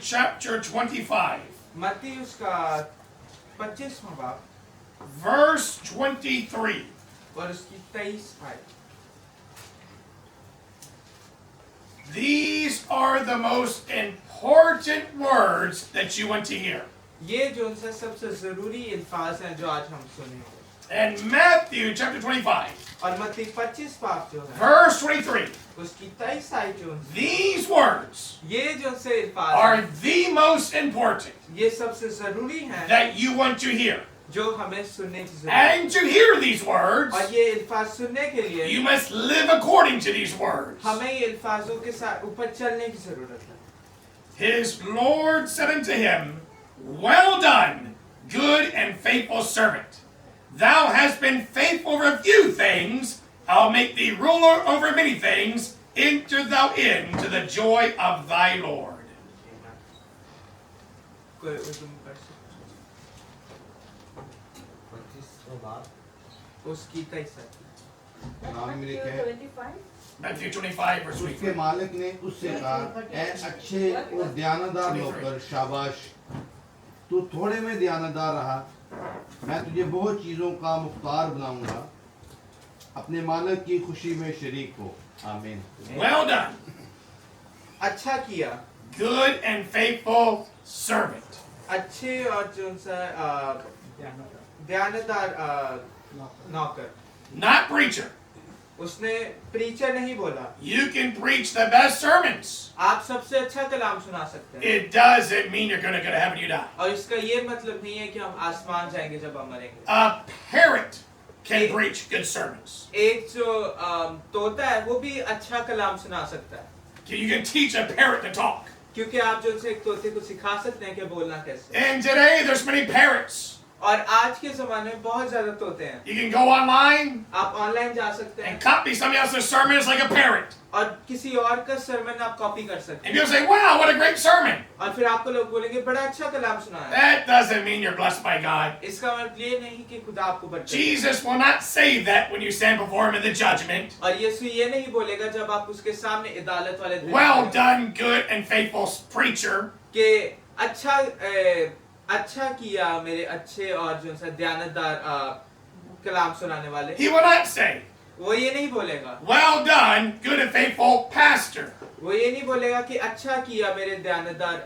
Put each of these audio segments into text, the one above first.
chapter 25, मत्ती उसका 25वां बाब verse 23. और उसकी 23 आयत। These are the most important words that you want to hear. ये जो उनसे सबसे जरूरी अल्फाज हैं जो आज हम सुनेंगे। And Matthew chapter 25, और मत्ती 25 बाब जो है verse 23. उसकी 23 आयत जो उनसे These words ये जो उनसे अल्फाज are हैं the most important ये सबसे जरूरी हैं that you want to hear. जो हमें सुनने की जरूरत है। And to hear these words, और ये अल्फाज सुनने के लिए you must live according to these words. हमें ये अल्फाजों के साथ ऊपर चलने की जरूरत है। His Lord said unto him, Well done, good and faithful servant. Thou hast been faithful over a few things. I'll make thee ruler over many things. Enter thou into the joy of thy Lord. कोई उर्दू में पढ़ सकते उसकी 23 आयत। नाम में लिखा है Matthew 25, verse उसके 23. मालिक ने उससे कहा ऐ अच्छे और दयानदार नौकर शाबाश तू थोड़े में दयानदार रहा मैं तुझे बहुत चीजों का मुख्तार बनाऊंगा अपने मालिक की खुशी में शरीक हो आमीन। Well done, अच्छा किया good and faithful servant. अच्छे और जो उनसे ध्यानदार नौकर। Not preacher. उसने प्रीचर नहीं बोला। You can preach the best sermons. आप सबसे अच्छा कलाम सुना सकते हैं। It doesn't mean you're going to go to heaven when you die. और इसका ये मतलब नहीं है कि हम आसमान जाएंगे जब हम मरेंगे। A parrot can preach good sermons. एक जो तोता है वो भी अच्छा कलाम सुना सकता है। You can teach a parrot to talk. क्योंकि आप जो उनसे एक तोते को सिखा सकते हैं कि बोलना कैसे। And today there's many parrots. और आज के ज़माने में बहुत ज़्यादा तोते हैं। You can go online आप ऑनलाइन जा सकते हैं and copy somebody else's sermons like a parrot. और किसी और का सरमन आप कॉपी कर सकते And हैं। you'll say, wow, what a great sermon. और फिर आपको लोग बोलेंगे बड़ा अच्छा कलाम सुना है। That doesn't mean you're blessed by God. इसका मतलब ये नहीं कि खुदा आपको बरकत दे। Jesus will not say that when you stand before him in the judgment. और यीशु ये नहीं बोलेगा जब आप उसके सामने अदालत वाले दिन Well done, good and faithful preacher. कि अच्छा किया मेरे अच्छे और जो सा दयानतदार कलाम सुनाने वाले। He will not say, वो ये नहीं बोलेगा। well done, good and faithful pastor. वो ये नहीं बोलेगा कि अच्छा किया मेरे दयानतदार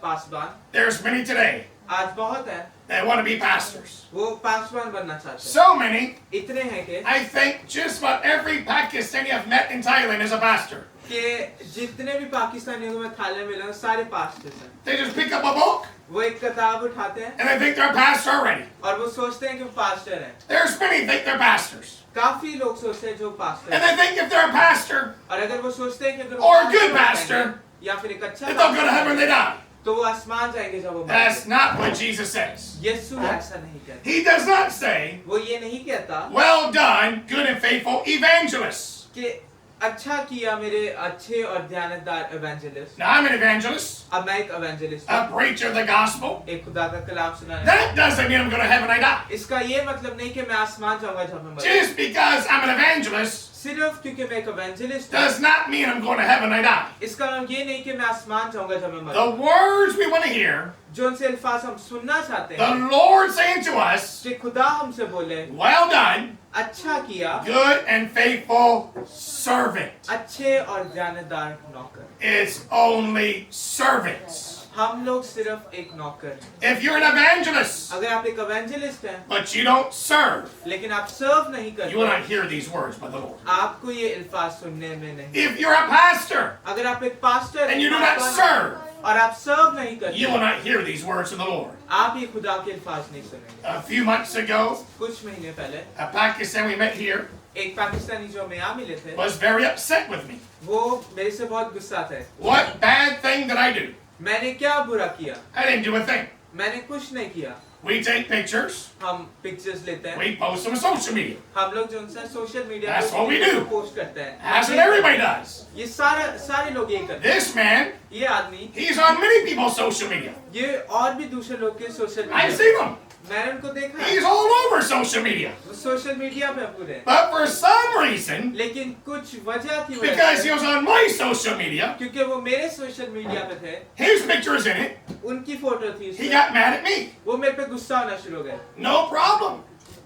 पासवान। There's many today आज बहुत है that want to be pastors. वो पासवान बनना चाहते हैं। So many, इतने हैं कि I think just about every Pakistani I've met in Thailand is a pastor. जितने भी पाकिस्तानियों को मैं थाईलैंड में मिला सारे पास्टर्स हैं। They just pick up a book वो एक किताब उठाते हैं and they think they're a pastor already. और वो सोचते हैं कि वो पास्टर हैं। There's many think they're pastors. काफी लोग सोचते हैं जो पास्टर And हैं। they think if they're a pastor, और अगर वो सोचते हैं कि अगर Or a वो good पास्टर pastor, हैं, या फिर एक अच्छा that they'll go to heaven when they die. तो वो आसमान जाएंगे जब वो That's मरेंगे। not what Jesus says. यीशु ऐसा नहीं कहता। He does not say, वो ये नहीं कहता well done, good and faithful evangelists. कि अच्छा किया मेरे अच्छे और ध्यानदार evangelist. Now, I'm an evangelist, अब मैं एक evangelist a preacher of the gospel. एक खुदा का कलाम सुनाने। That doesn't mean I'm going to heaven when I die. इसका ये मतलब नहीं कि मैं आसमान जाऊंगा जब मैं मरूंगा। Just because I'm an evangelist सिर्फ क्योंकि मैं एक एवेंजलिस्ट हूँ does not mean I'm going to heaven when I die. इसका मतलब ये नहीं कि मैं आसमान जाऊंगा जब मैं The मरूंगा। words we want to hear, जो उनसे अल्फाज हम सुनना चाहते the हैं Lord saying to us, कि खुदा हमसे बोले well done, अच्छा किया good and faithful servant. अच्छे और ध्यानदार नौकर। It's only servants. हम लोग सिर्फ एक नौकर हैं। If you're an evangelist, अगर आप एक एवेंजलिस्ट हैं but you don't serve, लेकिन आप सर्व नहीं you will not करते hear these words by the Lord. आपको ये अल्फाज सुनने में नहीं। If you're a pastor अगर आप एक pastor and you do not हैं serve, और आप सर्व नहीं you will करते not hear these words from the Lord. आप ये खुदा के अल्फाज नहीं सुनेंगे। A few months ago, कुछ महीने पहले a Pakistan we met here एक पाकिस्तानी जो हमें यहाँ मिले थे was very upset with me. वो मेरे से बहुत गुस्सा थे। What bad thing did I do? मैंने क्या बुरा किया? I didn't do a thing. मैंने कुछ नहीं किया। We take pictures, हम पिक्चर्स लेते हैं। we post them on social media. हम लोग जो उनसे social media That's what we do. Post करते हैं। That's what everybody does. ये सारे लोग ये करते हैं। This man, ये आदमी he's on many people's social media. ये और भी दूसरे लोग के social I've media seen him. मैंने उनको देखा है। He's all over social media. वो सोशल मीडिया पे पूरे, But for some reason, लेकिन कुछ वजह की वजह because he से, was on my social media, क्योंकि वो मेरे सोशल मीडिया पे थे, his picture's in it, उनकी फोटो थी he उसमें, got mad at me. वो मेरे पे गुस्सा होना शुरू हो गए। No problem.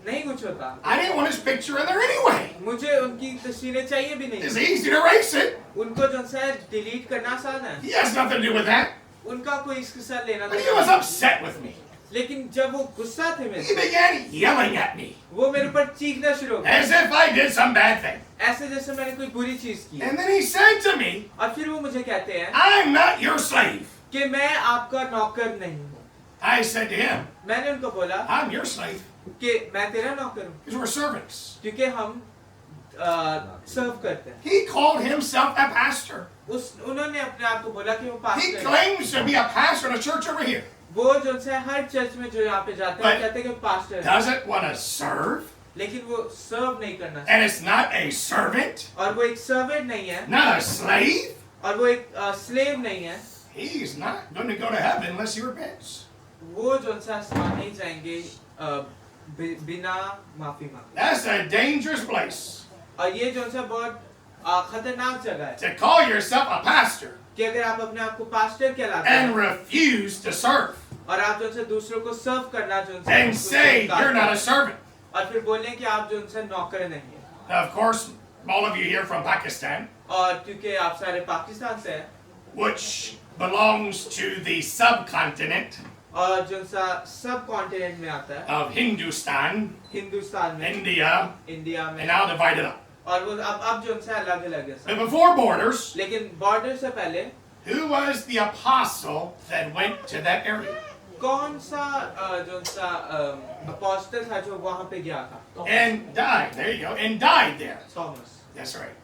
नहीं कुछ होता, I didn't want his picture in there anyway. मुझे उनकी तस्वीरें चाहिए भी It's नहीं। easy to erase it. उनको जो है डिलीट करना आसान है, He has nothing to do with that. उनका कोई इसके साथ लेना But he was देना। upset with me. लेकिन जब वो गुस्सा थे मेरे He से, began yelling at me वो मेरे ऊपर चीखना शुरू हो गए, as if I did some bad thing. ऐसे जैसे मैंने कोई बुरी चीज की। And then he said to me, और फिर वो मुझे कहते हैं I'm not your slave. कि मैं आपका नौकर नहीं हूँ। I said to him, मैंने उनको बोला I'm your slave. कि मैं तेरा नौकर हूँ, Because we're servants. क्योंकि हम सर्व करते हैं। He called himself a pastor. उन्होंने अपने आप को बोला कि वो He पास्टर है। claims to be a pastor in a church over here. वो जो है हर चर्च में जो यहाँ पे जाते हैं But कहते हैं कि पास्टर है, Doesn't want to serve. लेकिन वो सर्व नहीं करना And चाहते, it's not a servant. और वो एक सर्वेंट नहीं है, Not a slave. और वो एक स्लेव नहीं है। He's not going to go to heaven unless he repents. वो जो है आसमान नहीं जाएंगे बिना माफी मांगे। That's a dangerous place. और ये जो है बहुत खतरनाक जगह है To call yourself a pastor कि अगर आप अपने आप को पास्टर कहलाते and हैं refuse to serve और आप जो है दूसरों को सर्व करना जो है and say you're not a servant. और फिर बोलें कि आप जो है नौकर नहीं है। Now, of course, all of you here from Pakistan, और क्योंकि आप सारे पाकिस्तान से हैं which belongs to the subcontinent और जो सब कॉन्टिनेंट में आता है, of Hindustan, हिंदुस्तान में, India, इंडिया and में, now divided up. और वो अब जो है अलग अलग है But सब। before borders, लेकिन बॉर्डर से पहले who was the apostle that went to that area? कौन सा जो अपोस्टल था जो वहां पे गया था? And died. There you go. And died there. Thomas. That's right.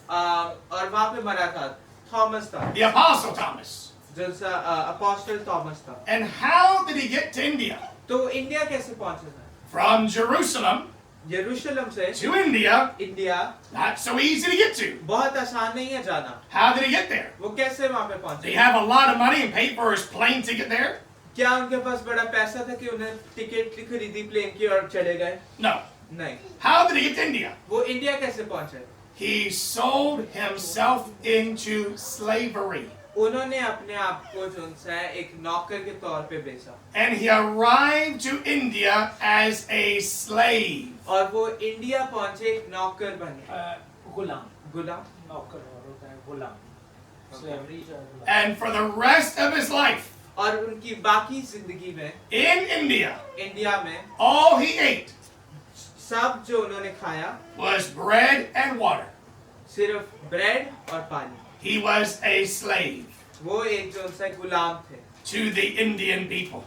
और वहां पे मरा था, थॉमस था, The apostle Thomas. जो अपोस्टल थॉमस था। And how did he get to India? तो इंडिया कैसे पहुंचा था? From Jerusalem यरूशलेम से to India, India not so easy to get to. बहुत आसान नहीं है जाना। How did he get there? वो कैसे वहां पे Did पहुंचे? he have a lot of money and paid for his plane ticket there? क्या उनके पास बड़ा पैसा था कि उन्हें टिकट खरीदी प्लेन की और चले गए? No. नहीं। How did he get to India? वो इंडिया कैसे पहुंचे? He sold himself into slavery. उन्होंने अपने आप को जो है एक नौकर के तौर पे बेचा And he arrived to India as a slave. और वो इंडिया पहुंचे एक नौकर बने, गुलाम गुलाम। नौकर और होता है गुलाम स्लेवरी जो है गुलाम। And for the rest of his life और उनकी बाकी जिंदगी में in India, इंडिया में all he ate सब जो उन्होंने खाया was bread and water. सिर्फ ब्रेड और पानी। He was a slave वो एक जो है गुलाम थे to the Indian people.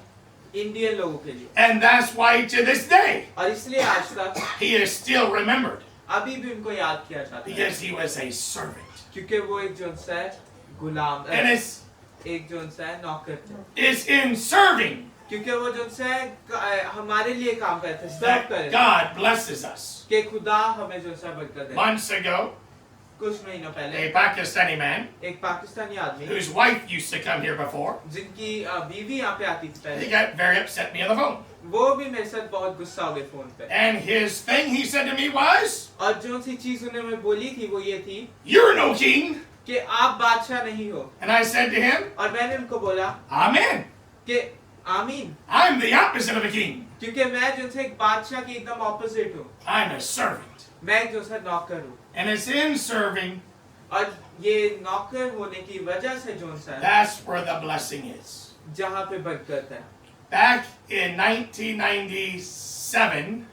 Indian लोगों के लिए, And that's why to this day और इसलिए आज तक he is still remembered अभी भी उनको याद किया जाता है because he was a servant. क्योंकि वो एक जो है गुलाम And it's एक जो है नौकर थे, is in serving क्योंकि वो जो है हमारे लिए काम करते सर्व that करे God blesses us. कि खुदा हमें जो है बरकत दे। Months ago, कुछ महीनों पहले a Pakistani man एक पाकिस्तानी आदमी whose wife used to come here before, जिनकी बीवी यहाँ पे आती थी he पहले, got very upset at me on the phone. वो भी मेरे साथ बहुत गुस्सा हो गए फोन पे। And his thing he said to me was, और जो सी चीज उन्होंने बोली थी वो ये थी "You're no king." कि आप बादशाह नहीं हो। And I said to him, और मैंने उनको बोला "Amen. कि आमीन, I'm the opposite of a king. क्योंकि मैं जो है एक बादशाह की एकदम ऑपोजिट हूँ। I'm a servant." मैं जो है नौकर हूँ, And it's in serving और ये नौकर होने की वजह से जो है that's where the blessing is. जहाँ पे बरकत है। Back in 1997,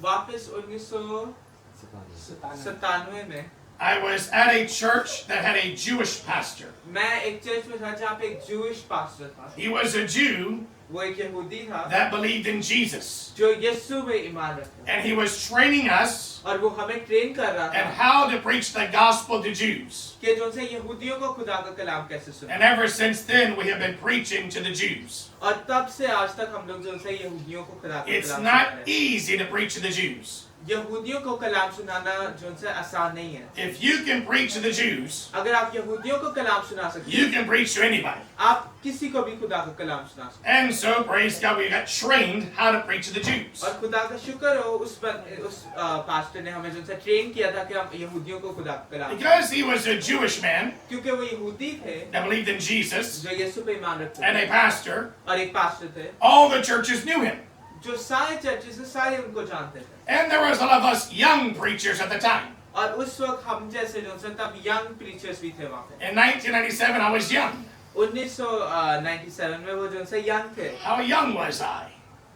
वापस 1997 में I was at a church that had a Jewish pastor. मैं एक चर्च में था जहाँ पे एक जूइश पास्टर था। He was a Jew वो एक यहूदी था that believed in Jesus. जो यीशु में ईमान रखता था, And he was training us और वो हमें ट्रेन कर रहा on था how to preach the gospel to Jews. कि जो से यहूदियों को खुदा का कलाम कैसे सुने। And ever since then, we have been preaching to the Jews. और तब से आज तक हम लोग जो से यहूदियों को खुदा का It's कलाम not सुना रहे हैं। easy to preach to the Jews. यहूदियों को कलाम सुनाना जो उनसे आसान नहीं है। If you can preach to the Jews, अगर आप यहूदियों को कलाम सुना सकते you हैं, can preach to anybody. आप किसी को भी खुदा का कलाम सुना सकते And so, praise God, we got trained how to preach to the Jews. हैं। और खुदा का शुक्र हो उस पास्टर ने हमें जो उनसे ट्रेन किया था कि हम यहूदियों को खुदा का कलाम, Because he was a Jewish man क्योंकि वो यहूदी थे that believed in Jesus जो यीशु पे ईमान रखते and थे a pastor, और एक पास्टर थे all the churches knew him. जो सारे चर्चेस से सारे उनको जानते थे। And there was a lot of us young preachers at the time. और उस वक्त हम जैसे जो उनसे तब यंग प्रीचर्स भी थे वहाँ पे। In 1997, I was young. 1997 में वो जो उनसे यंग थे। How young was I?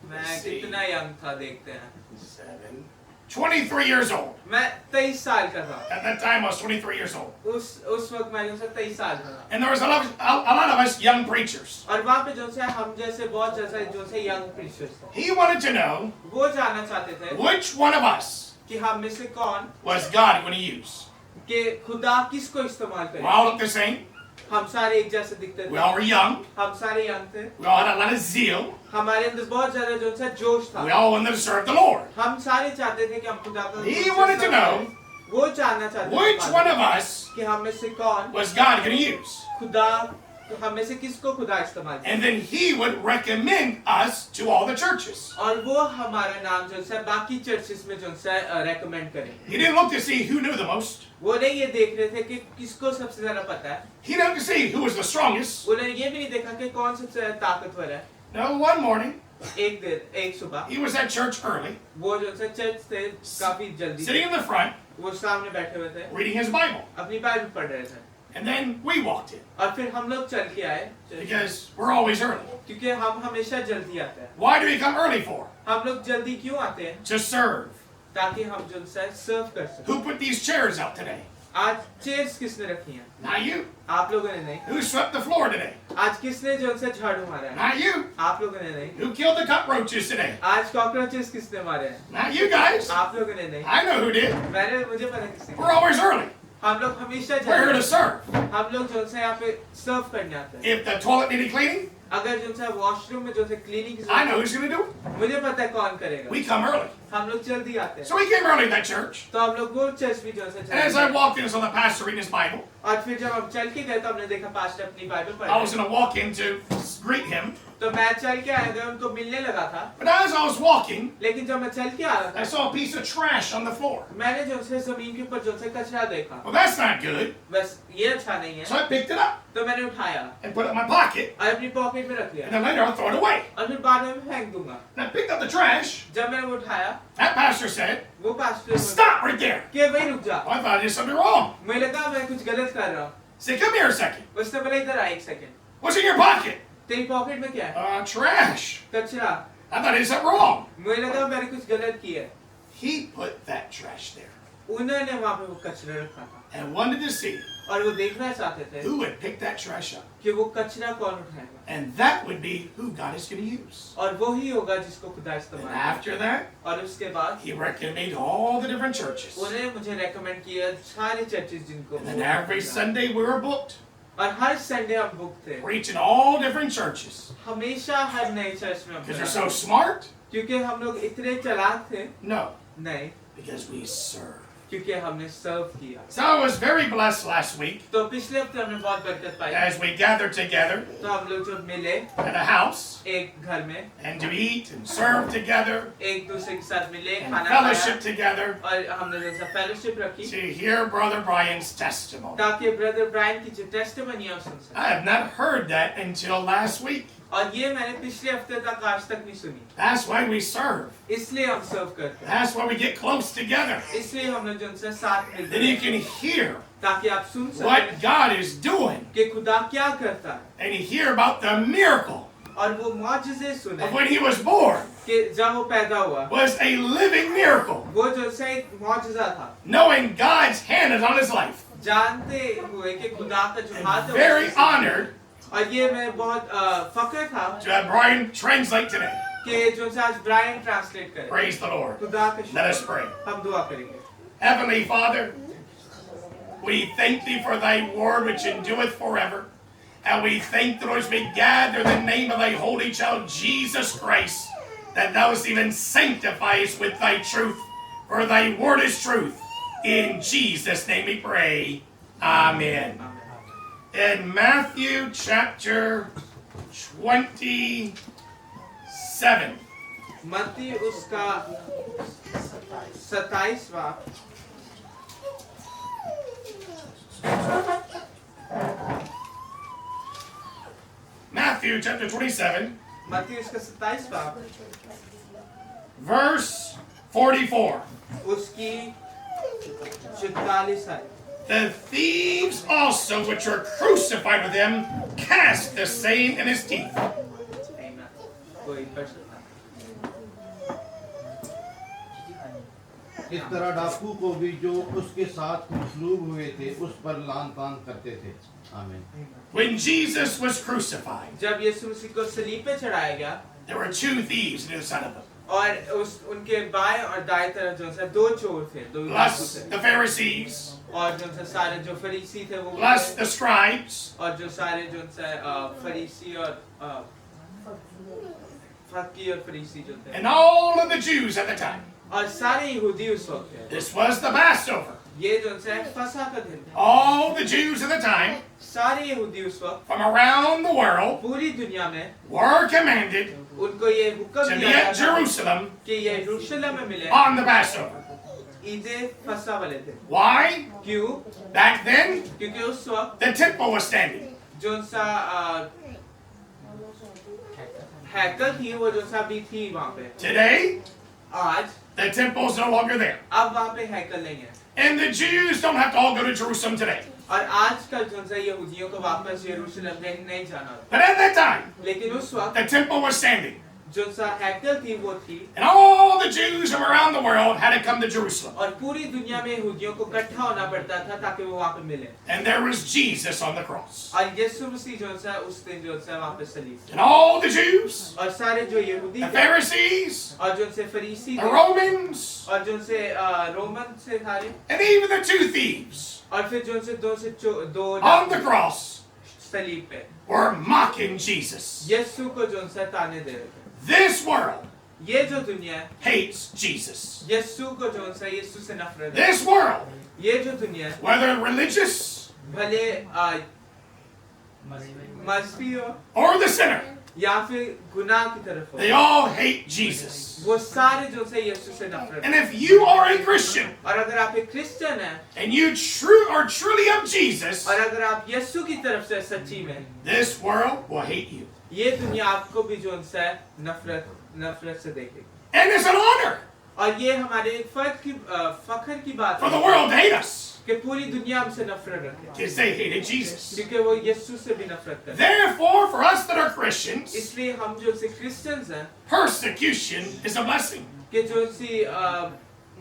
मैं कितना यंग था देखते हैं। 23 years old. मैं 23 साल का था। At that time, I was 23 years old. उस वक्त मैं जो 23 साल का था। And there was a lot of us young preachers. और वहाँ पे जो से हम जैसे बहुत जैसे जो से यंग प्रीचर्स थे। He wanted to know वो जानना चाहते थे which one of us कि हम में से कौन was God going to use. कि खुदा किसको इस्तेमाल We करे। all looked the same. हम सारे एक जैसे दिखते We थे। all were young. हम सारे यंग थे। We all had a lot of zeal. हमारे अंदर बहुत ज्यादा जो से जोश था। We all wanted to serve the Lord. हम सारे चाहते थे कि हम खुदा का He wanted to know वो जानना चाहते which थे one of us कि हम में से कौन was God going to use. खुदा हम में से किसको खुदा इस्तेमाल करे। And then he would recommend us to all the churches. और वो हमारा नाम जो है बाकी चर्चेस में जो है रेकमेंड करे। He didn't look to see who knew the most. वो नहीं ये देख रहे थे कि किसको सबसे ज्यादा पता है। He didn't look to see who was the strongest. उन्होंने ये भी नहीं देखा कि कौन सबसे ज्यादा ताकतवर है। No, one morning, एक सुबह he was at church early, वो जो है चर्च से काफी जल्दी sitting in the front, वो सामने बैठे हुए थे, reading his Bible. अपनी बाइबल पढ़ रहे थे। And then we walked in, और फिर हम लोग चल के आए because we're always early. क्योंकि हम हमेशा जल्दी आते हैं। Why do we come early for? हम लोग जल्दी क्यों आते हैं? To serve. ताकि हम जो है सर्व कर सकें। Who put these chairs out today? आज चेयर्स किसने रखी हैं? Not you. आप लोगों ने नहीं। Who swept the floor today? आज किसने जो है झाड़ू मारा है? Not you. आप लोगों ने नहीं। Who killed the cockroaches today? आज कॉकरोचेस किसने मारे हैं? Not you guys. आप लोगों ने नहीं। I know who did. मुझे पता किसने। We're always early. हम लोग हमेशा We're here to जल्दी। serve. हम लोग जो है यहाँ पे सर्व करने आते हैं। If the toilet needed cleaning, अगर जो है वॉशरूम में जो है क्लीनिंग की I know जरूरत who's going to do it. है, मुझे पता है कौन करेगा। We come early. हम लोग जल्दी आते हैं। So we came early to that church. तो हम लोग वो चर्च भी जो है And as I walked in, I saw the pastor reading his Bible. और फिर जब हम चल के गए तो हमने देखा पास्टर अपनी बाइबल पढ़ I was रहे going to walk in to greet him. तो मैं चल के आया था उनको मिलने लगा था But as I was walking, लेकिन जब मैं चल के आ रहा I था saw a piece of trash on the floor. मैंने जो है जमीन के ऊपर जो है कचरा देखा Well, that's not good. बस ये अच्छा नहीं So है I picked it up तो मैंने उठाया and put it in my pocket. और अपनी पॉकेट में रख And लिया then later I'll throw it away. और फिर बाद में फेंक दूंगा And I picked up the trash. जब मैंने वो उठाया That pastor said, वो पास्टर "Stop right there." कि भाई रुक जा Well, I thought I did something wrong. मुझे लगा मैं कुछ गलत कर रहा हूँ Say, "Come here a second. उसने बोला इधर आ एक second What's in your pocket?" तेरी पॉकेट में क्या है Trash. कचरा I thought I did something wrong. मुझे लगा मैंने कुछ गलत किया है He put that trash there उन्होंने वहाँ पे वो कचरा रखा था and wanted to see और वो देखना चाहते थे who would pick that trash up. कि वो कचरा कौन उठाएगा And that would be who God is going to use. और वो ही होगा जिसको खुदा And इस्तेमाल after that, और उसके बाद he recommended all the different churches. उन्होंने मुझे रेकमेंड किया सारे चर्चेस जिनको And then every Sunday we were booked, और हर संडे हम बुक थे preaching all different churches. हमेशा हर नए चर्च में हम Because they're थे। so smart? क्योंकि हम लोग इतने चालाक थे No, नहीं because we serve. क्योंकि हमने सर्व किया So I was very blessed last week तो पिछले हफ्ते हमने बहुत बरकत पाई as we gathered together तो हम लोग जब मिले at a house एक घर में and to eat and serve together एक दूसरे के साथ मिले and खाना खाया fellowship together और हमने जैसा फेलोशिप रखी to hear Brother Brian's testimony. ताकि ब्रदर ब्रायन की जो टेस्टिमनी है सुन सके I have not heard that until last week. और ये मैंने पिछले हफ्ते तक आज तक नहीं सुनी That's why we serve. इसलिए हम सर्व करते हैं That's why we get close together. इसलिए हम लोग उनसे साथ मिलते Then you हैं can hear ताकि आप सुन what सकें God is doing कि खुदा क्या करता है and you hear about the miracle और वो मौजज़े सुने of when he was born कि जब वो पैदा हुआ was a living miracle. वो जो से एक मौजज़ा था Knowing God's hand is on his life. जानते हुए कि खुदा का जो हाथ And है very वो honored और ये मैं बहुत फख्र था to have Brian translate today. कि जो से आज ब्रायन ट्रांसलेट करे Praise the Lord. खुदा का Let us शुक्र pray. हम दुआ करेंगे Heavenly Father, we thank thee for thy word which endureth forever. And we thank thee, Lord, as we gather in the name of thy holy child, Jesus Christ, that thou hast even sanctify us with thy truth. for thy word is truth. In Jesus' name we pray. Amen. In Matthew chapter 27. मत्ती उसका 27वां Matthew chapter 27, मत्ती उसका 27वां verse 44. उसकी 44 है. The thieves also which were crucified with him cast the same in his teeth. Amen. कोई पढ़ सकता है. इस तरह डाकू को भी जो उसके साथ मसलूब हुए थे उस पर लान तान करते थे. आमीन. When Jesus was crucified, जब यीशु मसीह को सलीब पे चढ़ाया गया there were two thieves near the side of him. और उनके बाएं और दाएं तरफ जो है दो चोर थे, दो डाकू Plus थे. the Pharisees, और जो है सारे जो फरीसी थे वो plus the scribes, और जो सारे जो है फरीसी और फकीर और फरीसी जो थे and all of the Jews at the time. और सारे यहूदी उस वक्त थे. This was the Passover. ये जो है फसह का दिन था. All the Jews at the time सारे यहूदी उस वक्त from around the world पूरी दुनिया में were commanded उनको ये हुक्म to be दिया at था Jerusalem कि ये यरूशलेम में मिले on the Passover. ईद फसह वाले दिन. Why? क्यों? Back then, क्योंकि उस वक्त the temple was standing. जो सा हैकल थी वो जो सा भी थी वहाँ पे. Today, आज the temple's no longer there. अब वहाँ पे हैकल नहीं है. And the Jews don't have to all go to Jerusalem today. और आजकल जो है यहूदियों को वापस यरूशलेम नहीं जाना. But at that time, लेकिन उस वक्त the temple was standing. जो सा हैकल थी वो थी And all the Jews from around the world had to come to Jerusalem. और पूरी दुनिया में यहूदियों को इकट्ठा होना पड़ता था ताकि वो वहाँ पे मिले. And there was Jesus on the cross. और यीशु मसीह जो है उस दिन जो है वहाँ पे सलीब. And all the Jews, और सारे जो यहूदी the थे Pharisees, और जो से फरीसी the थे Romans, और जो से रोमन से सारे and even the two thieves और फिर जो से दो on the cross सलीब पे were mocking Jesus. यीशु को जो से ताने दे रहे थे. This world ये जो दुनिया है hates Jesus. यीशु को जो है यीशु से नफरत है. This world, ये जो दुनिया है whether religious भले मजहबी हो or the sinner, या फिर गुनाह की तरफ हो, they all hate Jesus. वो सारे जो से यीशु से नफरत And है. if you are a Christian और अगर आप एक क्रिश्चियन हैं and you are truly of Jesus, और अगर आप यीशु की तरफ से सच्ची में, this world will hate you. ये दुनिया आपको भी जो से नफरत से देखेगी. And it's an honor और ये हमारे एक फख्र की बात for the है world to hate us कि पूरी दुनिया हमसे नफरत रखे because they hated Jesus. क्योंकि वो यीशु से भी नफरत करते हैं. Therefore, for us that are Christians, इसलिए हम जो से क्रिश्चियंस हैं persecution is a blessing. कि जो सी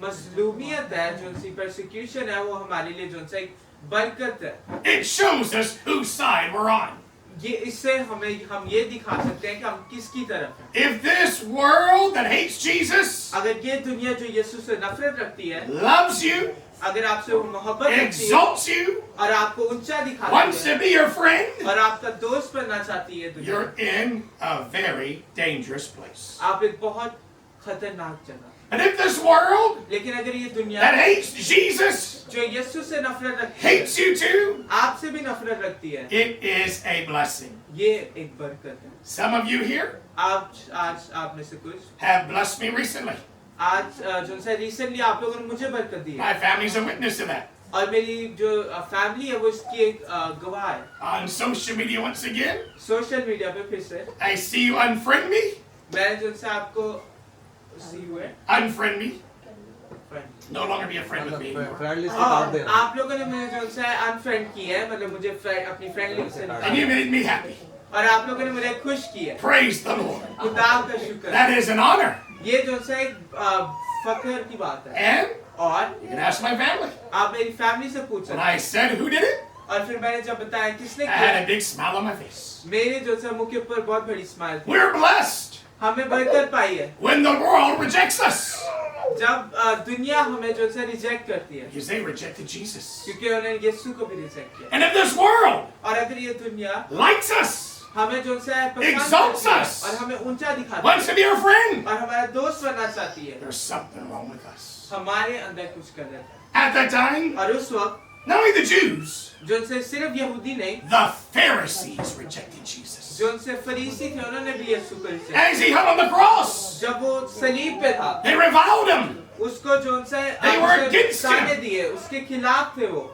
मजलूमियत है, जो सी परसिक्यूशन है, वो हमारे लिए जो से एक बरकत है. It shows us whose side we're on. ये इससे हम ये दिखा सकते हैं कि हम किसकी तरफ हैं. If this world that hates Jesus अगर ये दुनिया जो यीशु से नफरत रखती है, loves you, अगर आपसे वो मोहब्बत रखती है exalts you, और आपको ऊंचा दिखाती wants है to be your friend, और आपका दोस्त बनना चाहती है दुनिया, you're in a very dangerous place. आप एक बहुत खतरनाक जगह. And if this world लेकिन अगर ये दुनिया that hates Jesus जो यीशु से नफरत रखती है, hates you too, आपसे भी नफरत रखती है, it is a blessing. ये एक बरकत है. Some of you here आज आप में से कुछ have blessed me recently. आज जो से रिसेंटली आप लोगों ने मुझे बरकत दी है My family's a witness to that. और मेरी जो फैमिली है वो इसकी एक गवाह है. On social media once again, social media पे फिर से I see you unfriend me, मैं जो से आपको सी हुए unfriend me, no longer be a friend with me anymore. Friend list निकाल दे. आप लोगों ने मुझे जो से अनफ्रेंड किया है, मतलब मुझे अपनी फ्रेंड लिस्ट से And निकाला you made me happy. और आप लोगों ने मुझे खुश किया. Praise the Lord. खुदा का शुक्र. That is an honor. ये जो से एक फख्र की बात है. And और you can ask my family. आप मेरी फैमिली से पूछ When सकते I said who did it, हैं. और फिर मैंने जब बताया किसने I had किया, a big smile on my face. मेरे जो से मुंह के ऊपर बहुत बड़ी स्माइल थी. We're blessed हमें बरकत पाई है when the world rejects us जब दुनिया हमें जो से रिजेक्ट करती है, because they rejected Jesus. क्योंकि उन्होंने यीशु को भी रिजेक्ट किया. And if this world और अगर ये दुनिया likes us हमें जो से पसंद Exalts करती है us. और हमें ऊंचा दिखाती wants to है be our friend. और हमारा दोस्त बनना चाहती है, There's something wrong with us. हमारे अंदर कुछ गलत है। At that time, और उस वक्त not only the Jews, जो से सिर्फ यहूदी नहीं, the Pharisees rejected Jesus. जो से फरीसी थे, उन्होंने भी यीशु को reject. As he hung on the cross, जब वो सलीब पे था, they reviled him. उसको जो से They were against him. ताने दिए, उसके खिलाफ थे वो।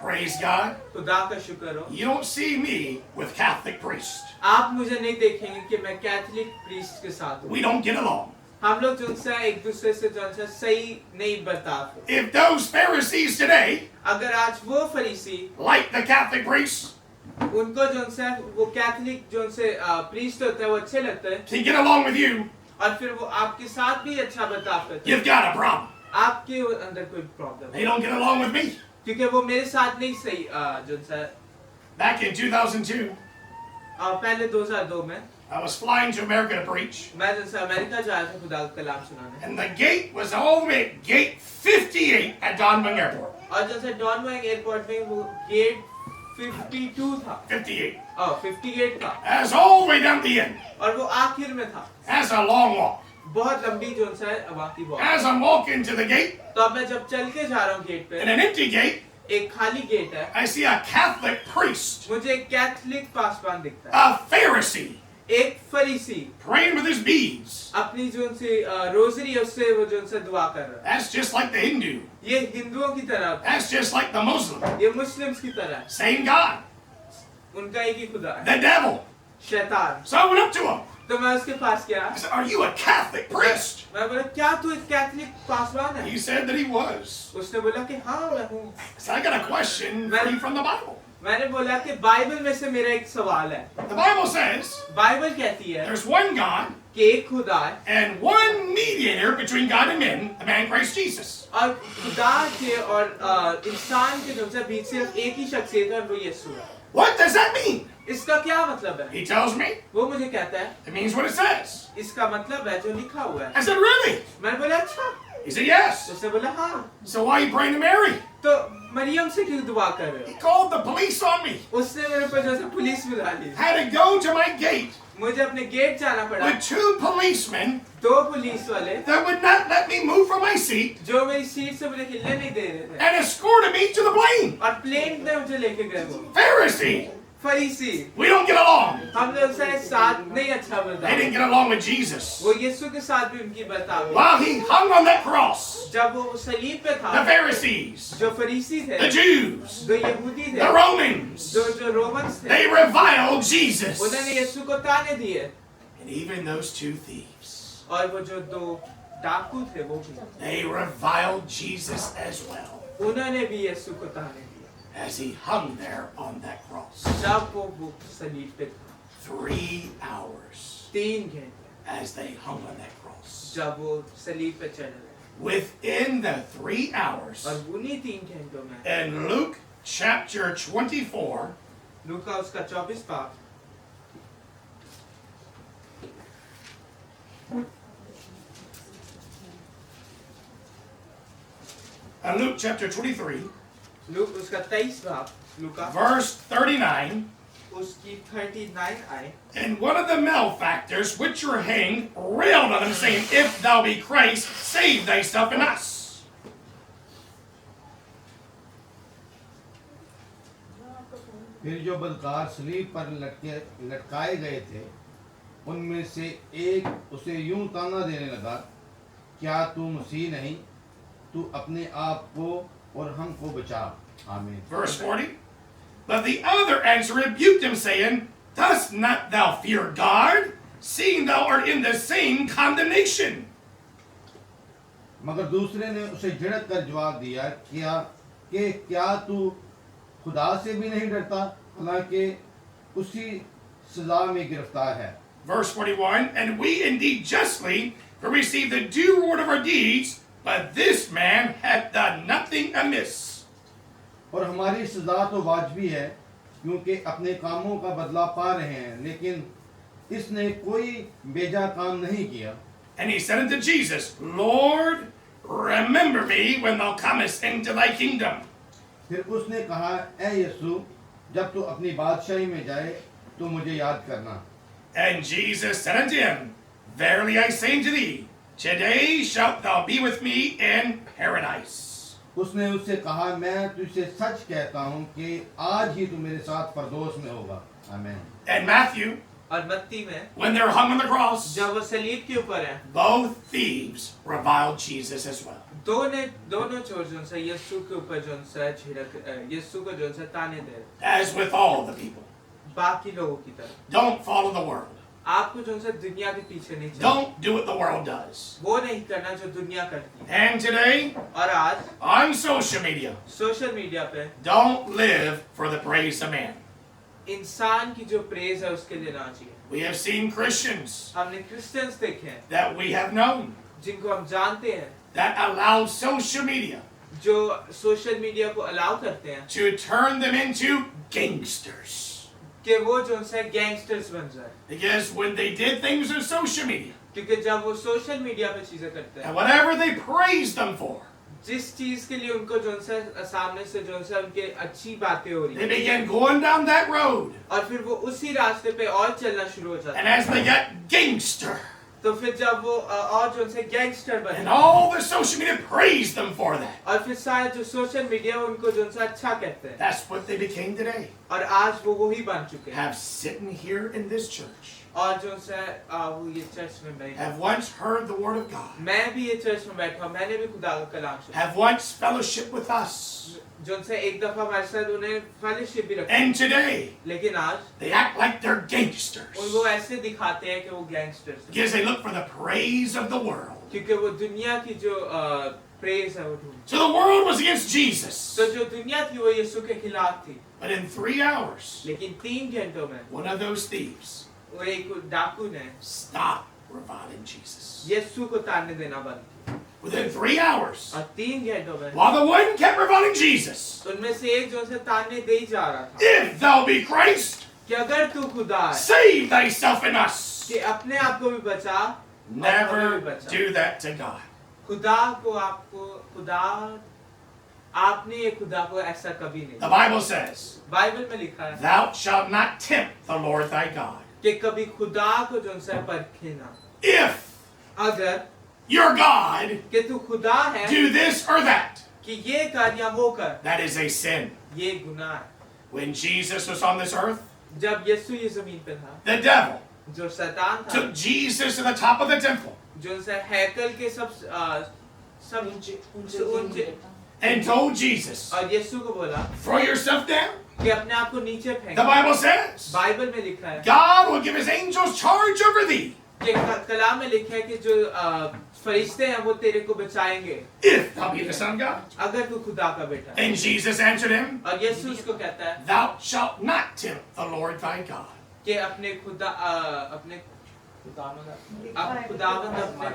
Praise God. खुदा का शुक्र हो। You don't see me with Catholic priests. आप मुझे नहीं देखेंगे कि मैं कैथोलिक प्रीस्ट के साथ हूँ। We don't get along. हम लोग जो से एक दूसरे से जो से सही नहीं बर्ताव। If those Pharisees today, अगर आज वो फरीसी like the Catholic priests, उनको जो से वो कैथोलिक जो से प्रीस्ट होता है वो अच्छे लगते हैं can get along with you, और फिर वो आपके साथ भी अच्छा बर्ताव करते हैं, you've got a problem. आपके अंदर कोई प्रॉब्लम They है, don't get along with me. क्योंकि वो मेरे साथ नहीं सही जो से Back in 2002, पहले 2002 में I was flying to America to preach, मैं जो से अमेरिका जा रहा था खुदा का कलाम सुनाने, and the gate was all the way at gate 58 at Don Muang Airport. और जो से डॉन वाइंग एयरपोर्ट में वो गेट 52 था, 58. 58 था, That's all the way down the end. और वो आखिर में था। That's a long walk. बहुत लंबी जो है वाकी बहुत। As I'm walking to the gate, तो अब मैं जब चल के जा रहा हूँ गेट पे, in an empty gate, एक खाली गेट है, I see a Catholic priest, मुझे एक कैथोलिक पासवान दिखता है, a Pharisee, एक फरीसी praying with his beads. अपनी जो से रोजरी है उससे वो जो से दुआ कर रहा है। That's just like the Hindu. ये हिंदुओं की तरह, That's just like the Muslim. ये मुस्लिम्स की तरह है, Same God. उनका एक ही खुदा है, The devil. शैतान। So I went up to him. तो मैं उसके पास गया, I said, "Are you a Catholic priest?" मैं बोला क्या तू एक कैथोलिक पासवान है? He said that he was. उसने बोला कि हाँ मैं हूँ। So I got a question for you from the Bible. मैंने बोला कि बाइबल में से मेरा एक सवाल है। The Bible says बाइबल कहती है there's one God कि एक खुदा है and one mediator between God and men, the man Christ Jesus. और खुदा के और इंसान के बीच सिर्फ एक ही शख्सियत है और वो यीशु है। What does that mean? इसका क्या मतलब है? He tells me वो मुझे कहता है it means what it says. इसका मतलब है जो लिखा हुआ है। I said, "Really?" मैंने बोला अच्छा, He said, "Yes." उसने बोला हाँ। So why are you praying to Mary? तो मरियम से क्यों दुआ कर रहे He हो? called the police on me. उसने मेरे ऊपर जैसे पुलिस बुला ली, Had to go to my gate मुझे अपने गेट जाना पड़ा, with two policemen 2 पुलिस वाले that would not let me move from my seat जो मेरी सीट से मुझे हिलने नहीं दे रहे थे, and escorted me to the plane. और प्लेन में मुझे लेके गए वो Pharisee. फरीसी। We don't get along. हम लोग से साथ नहीं अच्छा They didn't बर्ताव, get along with Jesus. वो यीशु के साथ भी उनकी बर्ताव हुई। While he hung on that cross, जब वो सलीब पे the था, Pharisees, जो फरीसी थे, the Jews, जो यहूदी the थे, Romans, जो रोमन्स थे, they reviled Jesus. उन्होंने यीशु को ताने दिए, And even those two thieves, और वो जो 2 डाकू थे वो भी, they reviled Jesus as well उन्होंने भी यीशु को ताने दिए as he hung there on that cross. जब वो सलीब पे था। 3 hours 3 घंटे as they hung on that cross. जब वो सलीब पे चढ़ रहे, Within the 3 hours, और उन्हीं 3 घंटों में in Luke chapter 24, लूका उसका 24 पाप, Luke chapter 23, लूक उसका 23 पाप, लूका verse 39, उसकी 39 आए, and one of the malefactors which were hanged railed on him, saying, "If thou be Christ, save thyself and us." फिर जो बदकार सलीब पर लटकाए गए थे उनमें से एक उसे यूं ताना देने लगा, क्या तू मसीह नहीं? तू अपने आप को और हमको बचा। आमीन। Verse 40, but the other answer rebuked him, saying, "Dost not thou fear God, seeing thou art in the same condemnation?" मगर दूसरे ने उसे झिड़क कर जवाब दिया, क्या तू खुदा से भी नहीं डरता, हालांकि उसी सजा में गिरफ्तार है। Verse 41, and we indeed justly receive the due reward of our deeds, but this man hath done nothing amiss. और हमारी सजा तो वाजिबी है, क्योंकि अपने कामों का बदला पा रहे हैं, लेकिन इसने कोई बेजा काम नहीं किया। And he said unto Jesus, Lord, remember me when thou comest into thy kingdom. फिर उसने कहा, ए यीशु, जब तू अपनी बादशाही में जाए तू मुझे याद करना। And Jesus said unto him, Verily I say unto thee, today shalt thou be with me in paradise. उसने उससे कहा, मैं तुझसे सच कहता हूँ कि आज ही तू मेरे साथ परदोस में होगा। आमीन। And Matthew, और मत्ती में when they were hung on the cross, जब वो सलीब के ऊपर है, both thieves reviled Jesus as well. दोनों चोर जो से यीशु के ऊपर जो से झिड़क यीशु को जो से ताने दे As with all the people. बाकी लोगों की तरह। Don't follow the world. आपको जो से दुनिया के पीछे नहीं चलना। Don't do what the world does. वो नहीं करना जो दुनिया करती है। And today, और आज on social media, social media पे don't live for the praise of man. इंसान की जो प्रेज है उसके लिए ना चाहिए। We have seen Christians हमने क्रिश्चियंस देखे हैं that we have known जिनको हम जानते हैं that allow social media जो सोशल मीडिया को अलाउ करते हैं to turn them into gangsters. कि वो जो से गैंगस्टर्स बन जाए। Because when they did things on social media, क्योंकि जब वो सोशल मीडिया पे चीजें करते हैं and whatever they praised them for, जिस चीज के लिए उनको जो से सामने से जो से उनके अच्छी बातें हो रही they हैं began going down that road. और फिर वो उसी रास्ते पे और चलना शुरू हो जाता And है as they got gangster, तो फिर जब वो और जो से गैंगस्टर and बने all the social media praised them for that, और फिर सारे जो सोशल मीडिया उनको जो से अच्छा कहते हैं that's what they became today. और आज वो वही बन चुके हैं Have sitting here in this church, और जो से वो ये चर्च में बैठे have once heard the word of God, मैं भी ये चर्च में बैठा हूँ मैंने भी खुदा का कलाम सुना have once fellowship with us, जो से एक दफा हमारे साथ उन्हें फेलोशिप भी रखा and today लेकिन आज they act like they're gangsters उनको ऐसे दिखाते हैं कि वो गैंगस्टर्स हैं because they look for the praise of the world. क्योंकि वो दुनिया की जो प्रेज है वो ढूंढते So the world was against Jesus, तो जो दुनिया थी वो यीशु के खिलाफ थी but in 3 hours, लेकिन 3 घंटों में one of those thieves वो एक डाकू ने stopped reviling Jesus. यीशु को ताड़ने देना बंद किया Within 3 hours, और 3 घंटों में while the one kept reviling Jesus, उनमें से एक जो से ताड़ने दे ही जा रहा था if thou be Christ, कि अगर तू खुदा है save thyself and us. कि अपने आप को भी बचा और हमें Never भी बचा do that to God. खुदा को आपको खुदा आपने ये खुदा को ऐसा कभी नहीं The Bible says, बाइबल में लिखा है Thou shalt not tempt the Lord thy God. कि कभी खुदा को जो से परखे ना If अगर your God कि तू खुदा है do this or that, कि ये कर या वो कर that is a sin. ये गुनाह है When Jesus was on this earth, जब यीशु ये जमीन पे था the devil जो शैतान था took Jesus to the top of the temple जो से हैकल के सब ऊंचे and told Jesus, और यीशु को बोला throw yourself down. कि अपने आप को नीचे The फेंक Bible says, बाइबल में लिखा है God will give his angels charge over thee कि कलाम में लिखा है कि जो फरिश्ते हैं वो तेरे को बचाएंगे if thou be the Son of God. अगर तू खुदा का बेटा है And Jesus answered him, और यीशु उसको कहता है Thou shalt not tempt the Lord thy God. कि अपने खुदा अपने खुदावंद अपने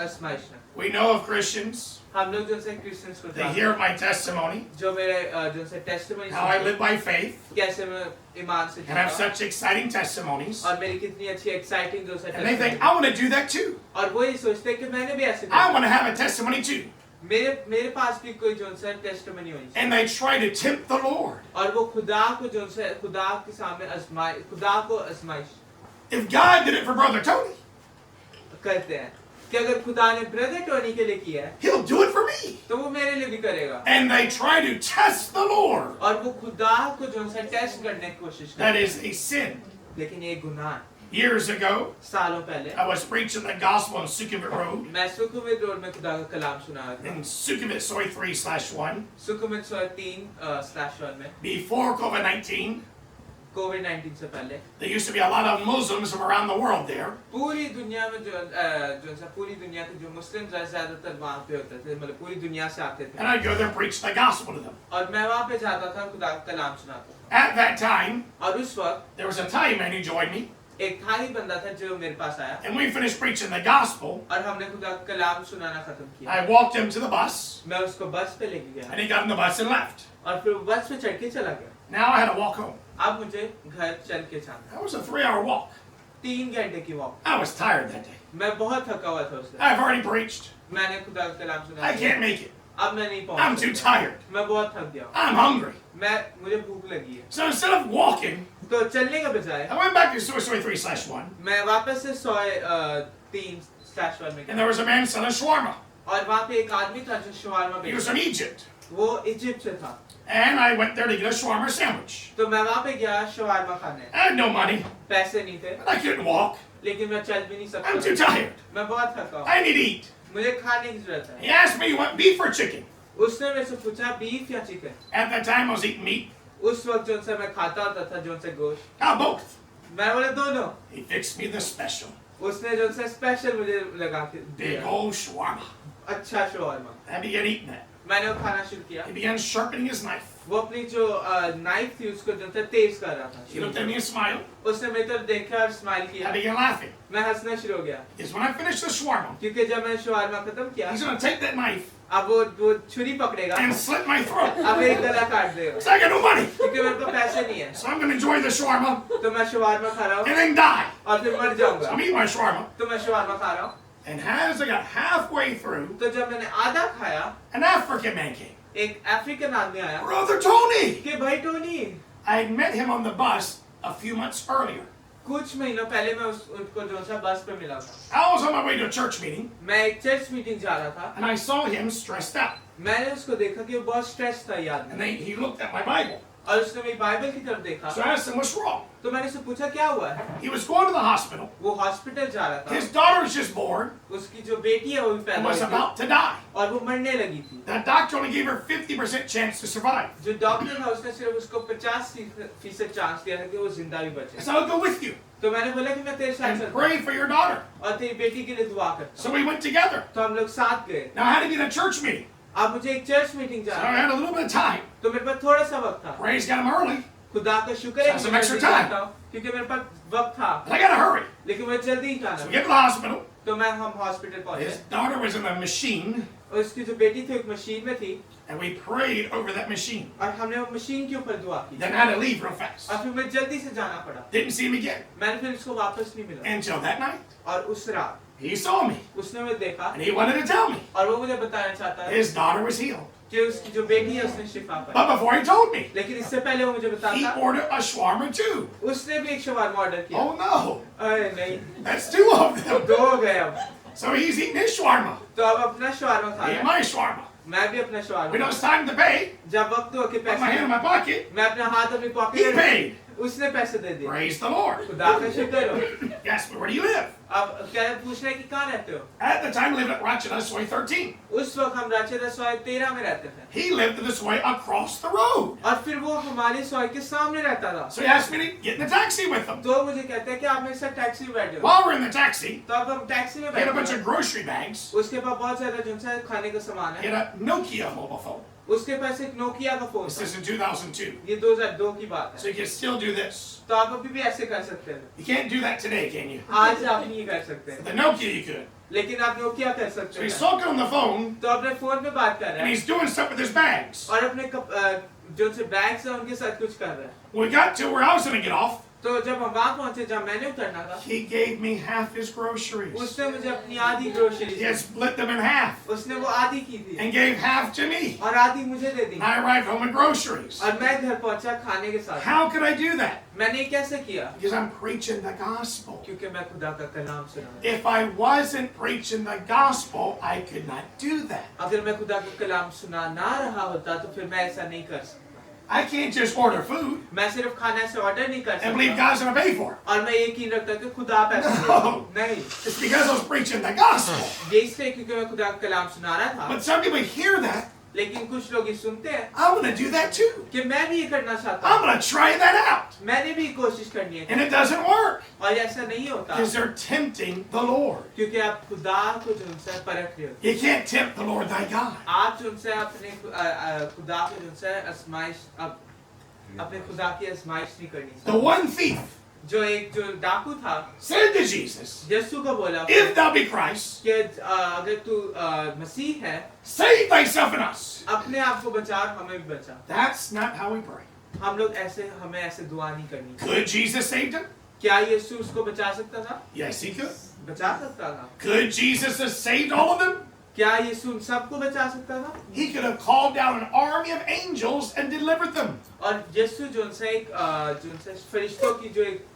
आजमाइश ना We know of Christians, हम लोग जो से क्रिश्चियंस को they जानते hear हैं, my testimony, जो मेरे जो से testimony how I live by faith, कैसे मैं ईमान से and have जीता such exciting testimonies, और मेरी कितनी अच्छी एक्साइटिंग जो से and they think, testimony- I want to do that too. और वो ये सोचते हैं कि मैंने भी ऐसे I करना want to have a testimony too. मेरे पास भी कोई जो से टेस्टिमनी होनी चाहिए And they try to tempt the Lord. और वो खुदा को जो से खुदा के सामने आजमाई खुदा को आजमाइश If God did it for Brother Tony, करते हैं कि अगर खुदा ने ब्रदर टोनी के लिए किया है He'll do it for me. तो वो मेरे लिए भी करेगा And they try to test the Lord. और वो खुदा को जो से टेस्ट करने की कोशिश That करते is a sin. हैं लेकिन ये गुनाह है Years ago, सालों पहले I was preaching the gospel on Sukkot Road, मैं सुकुमित रोड में खुदा का कलाम सुना रहा था in Sukkot Soy 3/1, सुकुमित 3/1 में before COVID-19. कोविड-19 से पहले There used to be a lot of Muslims from around the world there. पूरी दुनिया में पूरी दुनिया के जो मुस्लिम ज्यादातर वहाँ पे होते थे मतलब पूरी दुनिया से आते And थे I'd go there and preach the gospel to them. और मैं वहाँ पे जाता था खुदा का कलाम सुनाता At that time, था और उस वक्त there was a Thai man who joined me, एक थाई बंदा था जो मेरे पास आया and we finished preaching the gospel. और हमने खुदा का कलाम सुनाना खत्म किया I walked him to the bus, मैं उसको बस पे लेके गया and he got in the bus and left. और फिर बस पे चढ़ के चला गया Now I had to walk home. अब मुझे घर चल के जाना That was a 3-hour walk. 3 घंटे की walk I was tired that day. मैं बहुत थका हुआ था उस दिन I've already preached. मैंने खुदा का कलाम सुना I can't make it. अब मैं नहीं पहुंच I'm too सकता। tired. मैं बहुत थक गया हूँ। I'm hungry. मुझे भूख लगी है। So instead of walking, तो चलने के बजाय I went back to Soy 3/1, मैं वापस से 103/1 में and गया। there was a man selling shawarma. और वहाँ पे एक आदमी था जो शवारमा He was बेचता from था। Egypt. वो इजिप्ट से था। And I went there to get a shawarma sandwich. तो मैं वहाँ पे गया शवारमा खाने। I had no money, पैसे नहीं थे, but I couldn't walk. लेकिन मैं चल भी नहीं I'm too सकता। tired. मैं बहुत थका हूँ। I need to eat. मुझे खाने की जरूरत है। He asked me, you want beef or chicken? उसने मेरे से पूछा बीफ या chicken. At that time, I was eating meat. उस वक्त जो से मैं खाता होता था जो से गोश्त। Both. मैं बोले दोनों। He fixed me the special. उसने जो से स्पेशल मुझे लगा के Big दिया। old shawarma. अच्छा shawarma. I began eating that. मैंने वो खाना शुरू किया। He began sharpening his knife. वो अपनी जो नाइफ थी उसको जो था तेज कर रहा He looked at me था। and smiled. उसने मेरी तरफ देखा और स्माइल I किया। began laughing. मैं हंसना शुरू हो गया Because when I finished the shawarma, क्योंकि जब मैंने शवारमा खत्म किया he's going to take that knife अब वो छुरी पकड़ेगा and slit my throat. अब मेरी गला काट देगा So I got no money. क्योंकि मेरे पास पैसे नहीं है So I'm going to enjoy the shawarma तो मैं शवारमा खा रहा हूँ and then die. और फिर मर So जाऊंगा I'm eating my shawarma. तो मैं शवारमा खा रहा हूँ And as I got halfway through, तो जब मैंने आधा खाया an African man came. एक अफ्रीकन आदमी आया Brother Tony! कि भाई Tony I had met him on the bus a few months earlier. कुछ महीनों पहले मैं उनको जो सा बस पे मिला था I was on my way to a church meeting, मैं एक चर्च मीटिंग जा रहा था and I saw him stressed out. मैंने उसको देखा कि वो बहुत स्ट्रेस था ये And आदमी then he looked at my Bible. और उसने मेरी बाइबल की तरफ देखा So I asked him, what's wrong? तो मैंने उससे पूछा क्या हुआ है He was going to the hospital. वो हॉस्पिटल जा रहा His था daughter was just born उसकी जो बेटी है वो भी and पैदा was हुई थी about to die. और वो मरने लगी थी The doctor only gave her 50% chance to survive. जो डॉक्टर था उसने सिर्फ उसको 50% चांस दिया था कि वो जिंदा भी I बचे said, I'll go with you तो मैंने बोला कि मैं तेरे साथ and चलता हूँ pray for your daughter. और तेरी बेटी के लिए दुआ करता So हूँ we went together. तो हम लोग साथ गए Now I had to be in a church meeting. अब मुझे एक चर्च मीटिंग So I जाना had था a little bit of time. तो मेरे पास थोड़ा सा वक्त था Praise God, I'm early. खुदा का शुक्र है Have कि some मैं extra जल्दी time. जाता हूँ क्योंकि मेरे पास वक्त था But I gotta hurry. लेकिन मुझे जल्दी ही So जाना we था get to the hospital. तो मैं हम हॉस्पिटल His पहुंचे daughter was in the machine, और उसकी जो बेटी थी एक मशीन में थी and we prayed over that machine. और हमने वो मशीन के ऊपर दुआ की Then I had to leave real fast. और फिर मुझे जल्दी से जाना पड़ा Didn't see him again मैंने फिर उसको वापस नहीं मिला until that night. और उस रात He saw me, उसने मुझे देखा and he wanted to tell me और वो मुझे बताना चाहता है his daughter was healed. कि उसकी जो बेटी है उसने शिफा पाई But before he told me, लेकिन इससे पहले वो मुझे he बताता ordered a shawarma too. उसने भी एक शवारमा ऑर्डर किया Oh no, अरे नहीं that's two of तो them. दो हो गए अब So he's eating his shawarma. तो अब अपना शवारमा खा I रहा ate है my shawarma. मैं भी अपना When it shawarma was time to pay, जब वक्त हो के put my hand in पैसे my pocket. मैं अपना हाथ अपनी He पॉकेट में paid. उसने पैसे दे दिए Praise the Lord. खुदा का शुक्र हो Yes, but where do you live? अब क्या पूछ रहे हैं कि कहाँ रहते हो At the time, I lived at Ratcheta, Soy 13. उस वक्त हम राचेदा सॉय 13 में रहते थे He lived this way across the road. और फिर वो हमारे सॉय के सामने रहता था So he asked me to get in the taxi with him. तो मुझे कहते हैं कि आप मेरे साथ टैक्सी में बैठे हो While we're in the taxi, तो अब हम टैक्सी में he had a bunch बैठे of grocery bags. हैं उसके पास बहुत ज्यादा जो है खाने का सामान He है had a Nokia mobile phone. उसके पास एक नोकिया का फोन This था is in 2002. ये 2002 की बात So है you can still do this. तो आप अभी भी ऐसे कर सकते हैं You can't do that today, can you? आज आप नहीं कर सकते The Nokia you could. लेकिन आप नोकिया कर So सकते he's हैं talking on the phone, तो अपने फोन पे बात कर and रहे हैं he's doing stuff with his bags. और अपने जो से बैग्स हैं उनके साथ कुछ कर रहे हैं When we got to where I was going to get off, तो जब हम वहां पहुंचे जब मैंने उतरना था he gave me half his groceries. उसने मुझे अपनी आधी grocery He had split them in half उसने वो आधी की थी and gave half to me. और आधी मुझे दे दी And I arrived home with groceries. और मैं घर पहुंचा खाने के साथ How could I do that? मैंने ये कैसे किया Because I'm preaching the gospel. क्योंकि मैं खुदा का कलाम सुना रहा If I wasn't preaching the gospel, I could not do that. हूं। अगर मैं खुदा का कलाम सुना ना रहा होता तो फिर मैं ऐसा नहीं कर सकता I can't just order food मैं सिर्फ खाना से ऑर्डर नहीं कर and believe सकता God's going to pay for it. और मैं यकीन रखता कि खुदा पैसे No. देगा नहीं It's because I was preaching the gospel. ये इसलिए क्योंकि मैं खुदा का कलाम सुना रहा था But some people hear that. लेकिन कुछ लोग ये सुनते हैं I want to do that too. कि मैं भी ये करना चाहता I'm हूँ going to try that out. मैंने भी कोशिश करनी है And it doesn't work और ऐसा नहीं होता because they're tempting the Lord. क्योंकि आप खुदा को जो उनसे परख रहे हो You can't tempt the Lord thy God. आप जो उनसे अपने खुदा को जो उनसे आजमाइश अपने खुदा की आजमाइश नहीं करनी The one thief जो एक जो डाकू था said to Jesus, यीशु को बोला if thou be Christ, कि अगर तू मसीह है save thyself and us. अपने आप को बचा और हमें भी बचा That's not how we pray. हम लोग ऐसे हमें ऐसे दुआ नहीं करनी Could Jesus save him? क्या यीशु उसको बचा सकता था Yes, he could. बचा सकता था Could Jesus have saved all of them? क्या यीशु उन सबको बचा सकता था? He could have called down an army of angels and delivered them. और यीशु जो उनसे एक जो उनसे फरिश्तों की जो एक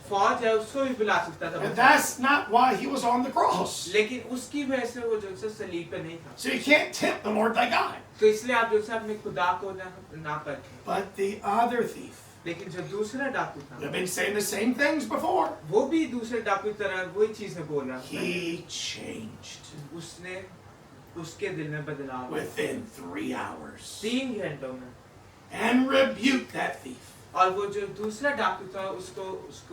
फौज है उसको भी बुला सकता था, And that's not why he was on the cross. लेकिन उसकी वजह से वो जो उनसे सलीब पे नहीं था। So you can't tempt the Lord thy God. तो इसलिए आप जो है अपने खुदा को ना परखें। But the other thief, लेकिन जो दूसरा डाकू we've था, been saying the same things before. वो भी दूसरे डाकू की तरह वही चीजें बोल रहा था। He changed उसने उसके दिल में बदलाव within 3 hours 3 घंटों में, and rebuked that thief. और वो जो दूसरा डाकू था उसको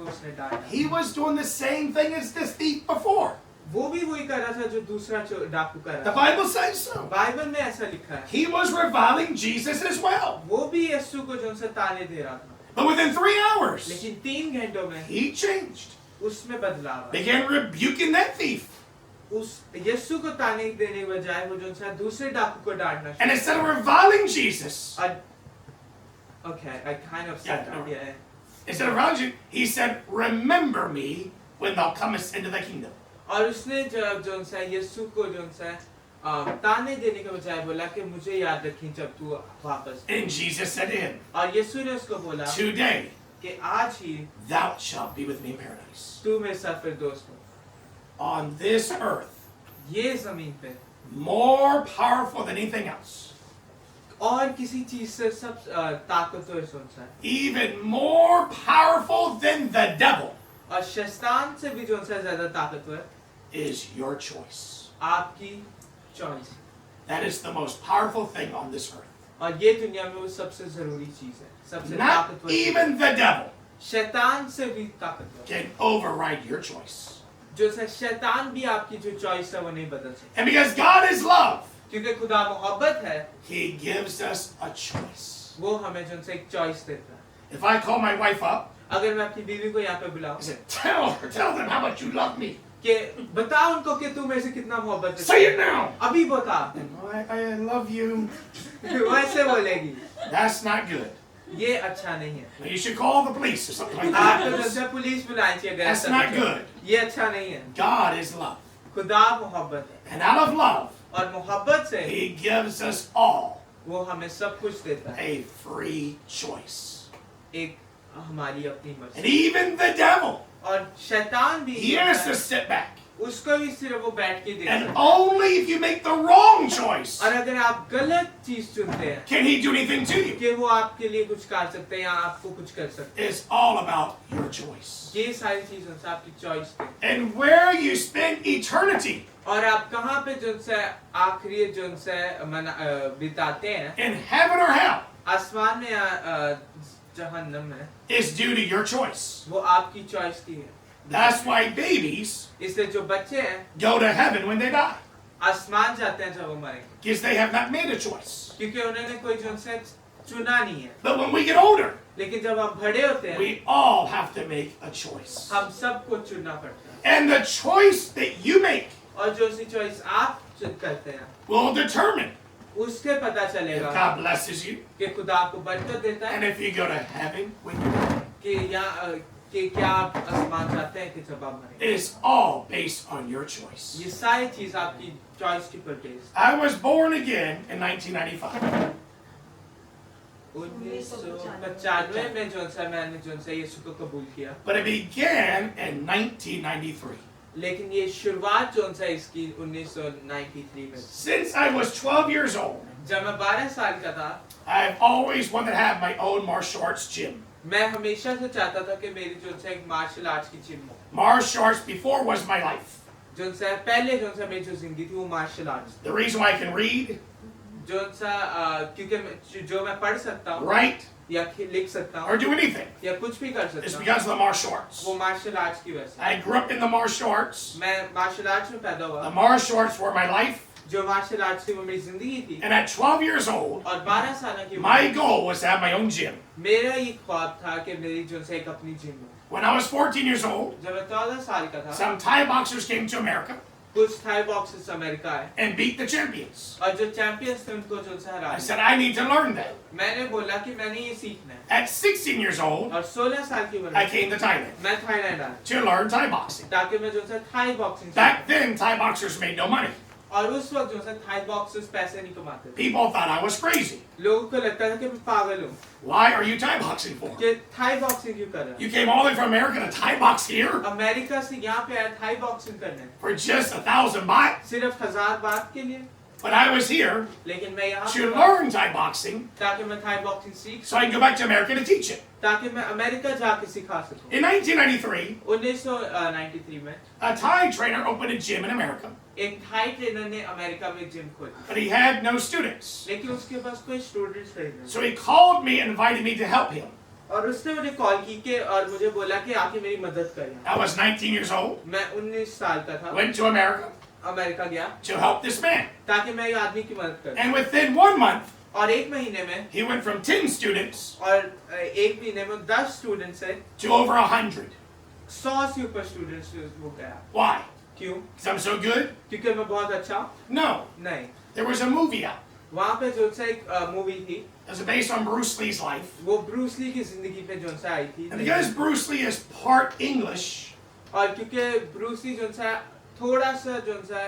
उसने डांटा। He was doing the same thing as this thief before. वो भी वही कर रहा था जो दूसरा डाकू कर The रहा था। Bible says so. बाइबल में ऐसा लिखा है। He was reviling Jesus as well. वो भी यीशु को जो उनसे ताने दे रहा था, But within 3 hours, लेकिन 3 घंटों में he changed. उसमें बदलाव आया। Began rebuking that thief. उस यीशु को ताने देने के बजाय वो जो उनसे दूसरे डाकू को डांटना And instead of reviling Jesus, Okay, I kind of said Yeah, that. no. Yeah. instead of reviling you, he said, remember me when thou comest into the kingdom. और उसने जब जो उनसे यीशु को जो उनसे ताने देने के बजाय बोला कि मुझे याद रखी जब तू वापस। And Jesus said to him, और यीशु ने उसको बोला today कि आज ही thou shalt be with me in paradise. तू मेरे साथ फिर दोस्त हो। On this earth, ये जमीन पे more powerful than anything else. और किसी चीज से सब ताकतवर संसार, Even more powerful than the devil और शैतान से भी जो उनसे ज्यादा ताकतवर is your choice. आपकी choice. That is the most powerful thing on this earth. और ये दुनिया में वो सबसे जरूरी चीज है, सबसे Not ताकतवर चीज। even the devil शैतान से भी ताकतवर, can override your choice. जो से शैतान भी आपकी जो चॉइस है वो नहीं बदल सकता, And because God is love, क्योंकि खुदा मोहब्बत है, He gives us a choice. वो हमें जो से एक चॉइस देता है। If I call my wife up, अगर मैं अपनी बीवी को यहाँ पे I बुलाऊं said, tell them how much you love me. कि बता उनको कि तू मेरे से कितना मोहब्बत Say है, it now. अभी बता, I love you. वैसे बोलेगी। That's not good. ये अच्छा नहीं है। You should call the police or something like आपको that. जैसे पुलिस बुलानी चाहिए अगर That's ऐसा not कुछ हो। good. ये अच्छा नहीं है। God is love. खुदा मोहब्बत है And out of love, और मोहब्बत से He gives us all वो हमें सब कुछ देता है, a free choice. एक हमारी अपनी And मर्जी। even the devil, और शैतान भी he has to sit back. उसको भी सिर्फ वो बैठ के देख And सकता है। only if you make the wrong choice और अगर आप गलत चीज चुनते हैं can he do anything to you. कि वो आपके लिए कुछ कर सकते हैं या आपको कुछ कर सकते हैं, It's all about your choice. ये सारी चीजों से आपकी चॉइस पे, And where you spend eternity, और आप कहाँ पे जो से आखिरी जो से बिताते हैं, in heaven or hell, आसमान में या जहन्नम में, is due to your choice. वो आपकी चॉइस की है। That's why babies इसलिए जो बच्चे हैं go to heaven when they die, आसमान जाते हैं जब वो मरेंगे, because they have not made a choice. क्योंकि उन्होंने कोई जो से चुना नहीं है। But when we get older, लेकिन जब हम बड़े होते हैं, we all have to make a choice. हम सबको चुनना पड़ता है, And the choice that you make और जो सी चॉइस आप करते हैं will determine उससे पता if चलेगा God blesses you कि खुदा आपको बरकत देता and है if you go to heaven when you die. कि क्या आप आसमान चाहते हैं कि जब आप मरेंगे। It's all based on your choice. ये सारी चीज आपकी चॉइस के ऊपर based. I was born again in 1995. 1995 में जो सा मैंने जो सा यीशु को कबूल किया, But it began in 1993. लेकिन ये शुरुआत जो सा इसकी 1993 में, Since I was 12 years old, जब मैं 12 साल का था, I've always wanted to have my own martial arts gym. मैं हमेशा से चाहता था कि मेरी जो सा एक मार्शल आर्ट्स की जिम हो। Martial arts before was my life. जो सा पहले जो सा मेरी जो जिंदगी थी वो martial arts, The reason why I can read, जो सा क्योंकि जो मैं पढ़ सकता हूँ write, या लिख सकता or हूँ do anything या कुछ भी कर is सकता हूँ, because of the martial arts. वो मार्शल आर्ट्स की वजह से। I grew up in the martial arts. मैं मार्शल आर्ट्स में पैदा The हुआ, martial arts were my life. जो मार्शल आर्ट्स थी वो मेरी जिंदगी थी, And at 12 years old, और 12 साल की my उम्र goal was to have my own gym. मेरा ये ख्वाब था कि मेरी जो से एक अपनी जिम हो। When I was 14 years old, जब मैं 14 साल का था, some Thai boxers came to America कुछ थाई बॉक्सर्स अमेरिका आए and beat the champions. और जो चैंपियंस थे उनको जो से हरा I दिया। said, I need to learn that. मैंने बोला कि मैंने ये सीखना है, At 16 years old, और 16 साल की उम्र I में came to Thailand मैं थाईलैंड आया to learn Thai boxing. ताकि मैं जो से Thai boxing Back then, Thai boxers made no money. और उस वक्त जो है थाई बॉक्सर्स पैसे नहीं कमाते थे। People thought I was crazy. लोगों को लगता था कि मैं पागल हूँ Why are you Thai boxing for? कि थाई बॉक्सिंग क्यों कर रहा You came all the way from America to Thai box here है। अमेरिका से यहाँ पे आया थाई बॉक्सिंग करने for just 1,000 baht? सिर्फ 1000 बात के लिए, But I was here लेकिन मैं यहाँ to पे learn Thai boxing ताकि मैं थाई बॉक्सिंग सीख so I can go back to America to teach it. ताकि मैं अमेरिका जाके सिखा सकूं। In 1993, 1993 में a Thai trainer opened a gym in America, एक थाई ट्रेनर ने अमेरिका में एक जिम खोली, but he had no students. लेकिन उसके पास कोई स्टूडेंट्स नहीं So he called me and invited me to help him. थे। और उसने मुझे कॉल की के और मुझे बोला कि आके मेरी मदद करें। I was 19 years old, मैं 19 साल का था, went to America अमेरिका गया to help this man. ताकि मैं ये आदमी की मदद करूं। And within 1 month, और एक महीने में he went from 10 students और एक महीने में 10 स्टूडेंट्स से to over 100. 100 से ऊपर स्टूडेंट्स हो गया। Why? क्यों? Because I'm so good? क्योंकि मैं बहुत अच्छा हूँ? No. नहीं। There was a movie out. वहाँ पे जो सा एक मूवी थी, It was based on Bruce Lee's life. वो ब्रूस ली की जिंदगी पे जो सा आई थी। And because Bruce Lee is part English, और क्योंकि ब्रूस ली जो सा थोड़ा सा जो सा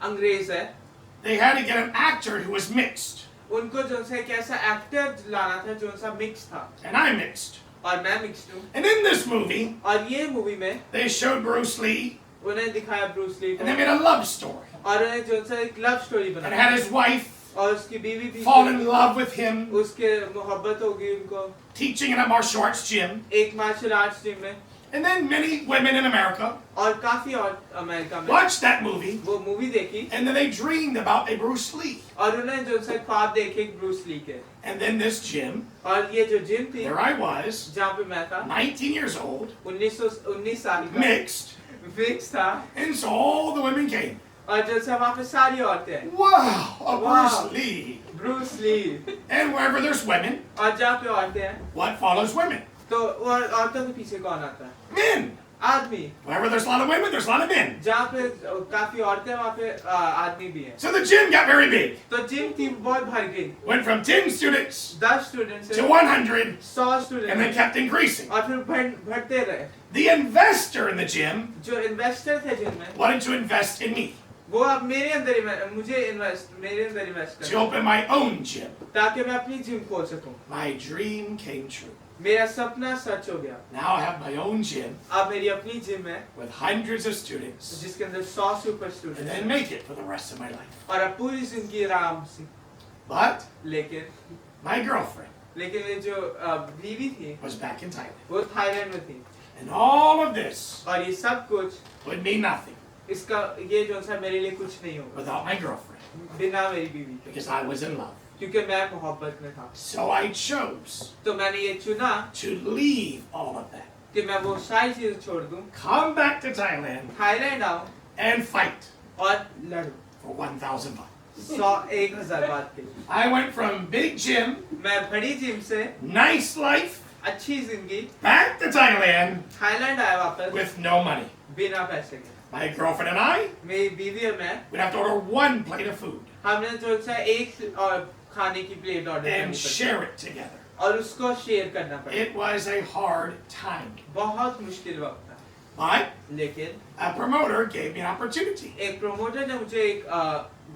अंग्रेज है, they had to get an actor who was mixed. उनको जो सा एक ऐसा एक्टर लाना था जो सा मिक्स था, And I'm mixed. और मैं मिक्स्ड हूँ। And in this movie, और ये मूवी में they showed Bruce Lee उन्हें दिखाया ब्रूस ली and they को, made a love story. और उन्हें जो सा एक लव स्टोरी And बनाया, had his wife और उसकी बीवी भी fall in love with him, उसके मोहब्बत होगी उनको teaching in a martial arts gym. एक मार्शल आर्ट्स टीम में, And then many women in America और काफी और अमेरिका में watched that movie वो मूवी देखी and then they dreamed about a Bruce Lee. और उन्हें जो सा ख्वाब देखे ब्रूस ली के। And then this gym, और ये जो जिम थी there I was, जहाँ पे मैं था, 19 years old, 19 साल का, mixed, फिक्स था, and so all the women came. और जो सा वहाँ पे सारी औरतें हैं, Wow, a Wow. Bruce Lee. Bruce Lee, And wherever there's women, और जहाँ पे औरतें हैं, what follows women? तो वो औरतों के पीछे कौन आता है? Men. आदमी। Wherever there's a lot of women, there's a lot of men. जहाँ पे काफी औरतें हैं, वहाँ पे आदमी भी हैं। So the gym got very big. तो जिम थी बहुत भर गई, Went from 10 students 10 student to से 100 100 and then student, kept increasing. और फिर बढ़ते रहे। The investor in the gym जो इन्वेस्टर थे जिम में, wanted to invest in me वो अब मेरे अंदर मेरे अंदर इन्वेस्ट to कर, open my own gym. ताकि मैं अपनी जिम खोल सकूं। My dream came true. मेरा सपना सच हो गया। Now I have my own gym अब मेरी अपनी जिम है with hundreds of students जिसके अंदर 100 से ऊपर and स्टूडेंट then हैं, make it for the rest of my life. और अब पूरी जिंदगी आराम से। But लेकिन my girlfriend ये जो बीवी थी was back in Thailand. वो थाईलैंड में थी, And all of this और ये सब कुछ would mean nothing इसका ये जो सा मेरे लिए कुछ नहीं होगा without my girlfriend बिना मेरी बीवी के, because I was in love. क्योंकि मैं मोहब्बत में था। So I chose तो मैंने ये चुना to leave all of that, कि मैं वो सारी चीजें छोड़ दूं, come back to Thailand Thailand आऊं and fight और लड़ूं for 1,000 baht. 1000 बात के लिए। I went from big gym, मैं बड़ी जिम से nice life, अच्छी जिंदगी, back to Thailand थाईलैंड आया वापस with no money. बिना पैसे के। My girlfriend and I मेरी बीवी और मैं, would have to order one plate of food हमने जो सा एक और खाने की प्लेट ऑर्डर and करनी पड़ी share it together. और उसको शेयर करना पड़ा। It was a hard time. बहुत मुश्किल वक्त था, But लेकिन a promoter gave me an opportunity. एक प्रोमोटर ने मुझे एक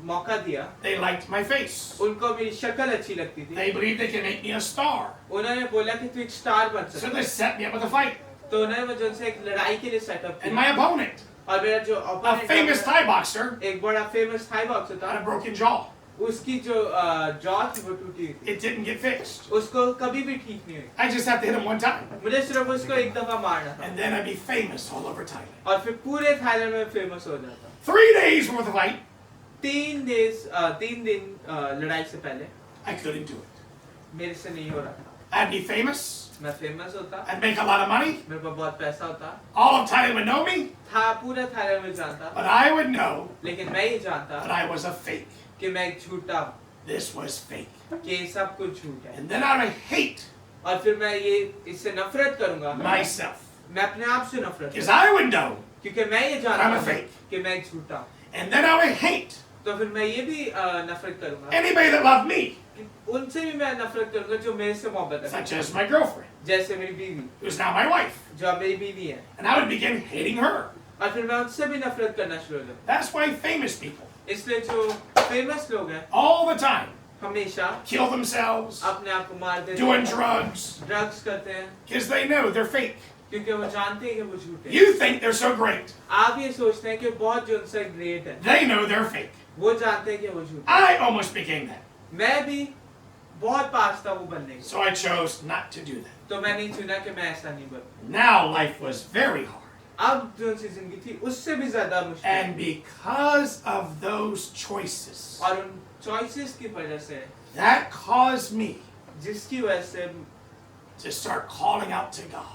मौका दिया। They liked my face. उनको मेरी शक्ल अच्छी लगती थी, They believed they could make me a star. उन्होंने बोला कि तू एक स्टार बन So सकता they है। set me up with a fight. तो उन्होंने मुझे उनसे एक लड़ाई के लिए सेटअप And किया, my opponent, और मेरा जो a opponent famous था, Thai boxer, एक बड़ा famous Thai boxer had a था, broken jaw. उसकी जो जॉ थी वो टूटी हुई थी, It didn't get fixed. उसको कभी भी ठीक नहीं हुई। I just have to hit him one time. मुझे सिर्फ उसको एक दफा मारना था And then I'd be famous all over Thailand. और फिर पूरे थाईलैंड में फेमस हो जाता। 3 days worth of fight, 3 दिन लड़ाई से पहले I couldn't do it. मेरे से नहीं हो रहा था। I'd be famous. मैं फेमस होता, I'd make a lot of money. मेरे पास बहुत पैसा होता, All of Thailand would know me. था पूरा थाईलैंड में जानता, But I would know लेकिन मैं ये जानता that I was a fake. कि मैं एक झूठा हूँ, This was fake. कि ये सब कुछ झूठ है। And then I would hate और फिर मैं ये इससे नफरत करूंगा, myself. मैं अपने आप से नफरत Because करूंगा, I would know. क्योंकि मैं ये I'm जानता a हूँ fake. कि मैं एक झूठा हूँ। And then I would hate तो फिर मैं ये भी नफरत करूंगा, anybody that loved me, कि उनसे भी मैं नफरत करूंगा जो मेरे से मोहब्बत such है, as my girlfriend, जैसे मेरी बीवी, who's now my wife. जो अब मेरी बीवी है। And I would begin hating her. और फिर मैं उनसे भी नफरत करना शुरू हो जाता That's why famous people हूँ। इसलिए जो फेमस लोग हैं all the time हमेशा kill themselves, अपने आप को मार देते doing हैं, drugs, ड्रग्स करते हैं, because they know they're fake. क्योंकि वो जानते हैं कि वो झूठे हैं। You think they're so great. आप ये सोचते हैं कि बहुत जो उनसे ग्रेट है, They know they're fake. वो जानते हैं कि वो झूठे हैं। I almost became that. मैं भी बहुत पास था वो बनने के, So I chose not to do that. तो मैंने चुना कि मैं ऐसा नहीं बनूं। Now life was very hard. अब जो सी जिंदगी थी उससे भी ज्यादा मुश्किल, And because of those choices, और उन चॉइसेस की वजह से, that caused me जिसकी वजह से to start calling out to God,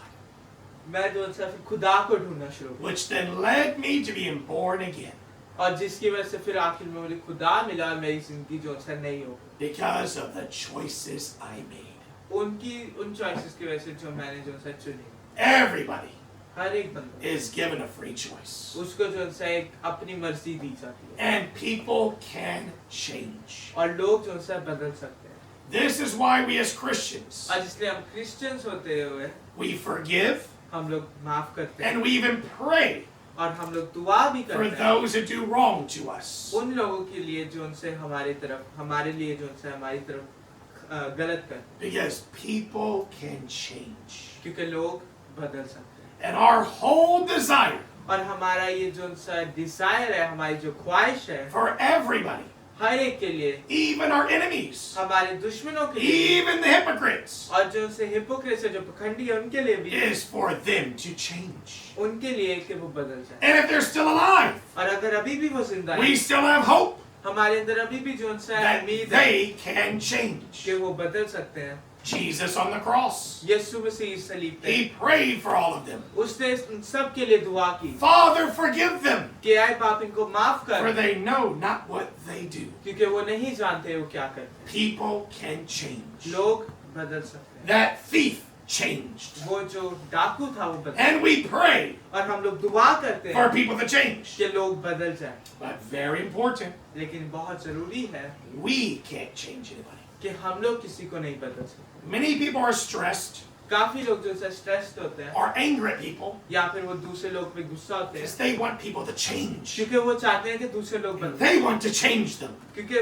मैं जो सा फिर खुदा को ढूंढना शुरू किया, which then led me to being born again और जिसकी वजह से फिर आखिर में मुझे खुदा मिला और मेरी जिंदगी जो सा नहीं हो गई। because of the choices I made. उन चॉइसेस की वजह से जो मैंने जो सा चुनी। Everybody हर एक बंदा is given a free choice. उसको जो सा एक अपनी मर्जी दी जाती है, And people can change. और लोग जो सा बदल सकते हैं। This is why we as Christians, और इसलिए हम क्रिश्चियंस होते हुए we forgive हम लोग माफ करते हैं, and we even pray और हम लोग दुआ भी for करते हैं those who do wrong to us. उन लोगों के लिए जो उनसे हमारे लिए जो उनसे हमारी तरफ गलत कर, Because people can change. क्योंकि लोग बदल सकते हैं। And our whole desire और हमारा ये जो उनसा डिजायर है, हमारी जो ख्वाहिश है, for everybody, हर एक के लिए, even our enemies, हमारे दुश्मनों के लिए, even the hypocrites, और जो उनसे हिपोक्रेट्स है, जो पखंडी है, उनके लिए भी, is for them to change. उनके लिए कि वो बदल जाए। And if they're still alive, और अगर अभी भी वो जिंदा है, we still have hope हमारे अंदर अभी भी जो उनसे that उम्मीद है they can change. कि वो बदल सकते हैं। Jesus on the cross, यीशु मसीह सलीब पे, he prayed for all of them. उसने उन सब के लिए दुआ की Father, forgive them, कि आए पाप इनको माफ for कर, they know not what they do. क्योंकि वो नहीं जानते वो क्या करते हैं। People can change. लोग बदल सकते हैं। That thief changed. वो जो डाकू था वो बदल, And we pray और हम लोग दुआ करते for हैं people to change. कि लोग बदल जाएं। But very important, लेकिन बहुत जरूरी है we can't change anybody. कि हम लोग किसी को नहीं बदल सकते। Many people are stressed काफी लोग जो है स्ट्रेस्ड होते हैं, or angry at people या फिर वो दूसरे लोग पे गुस्सा होते because हैं, they want people to change. क्योंकि वो चाहते हैं कि दूसरे लोग बदलें, They want to change them. क्योंकि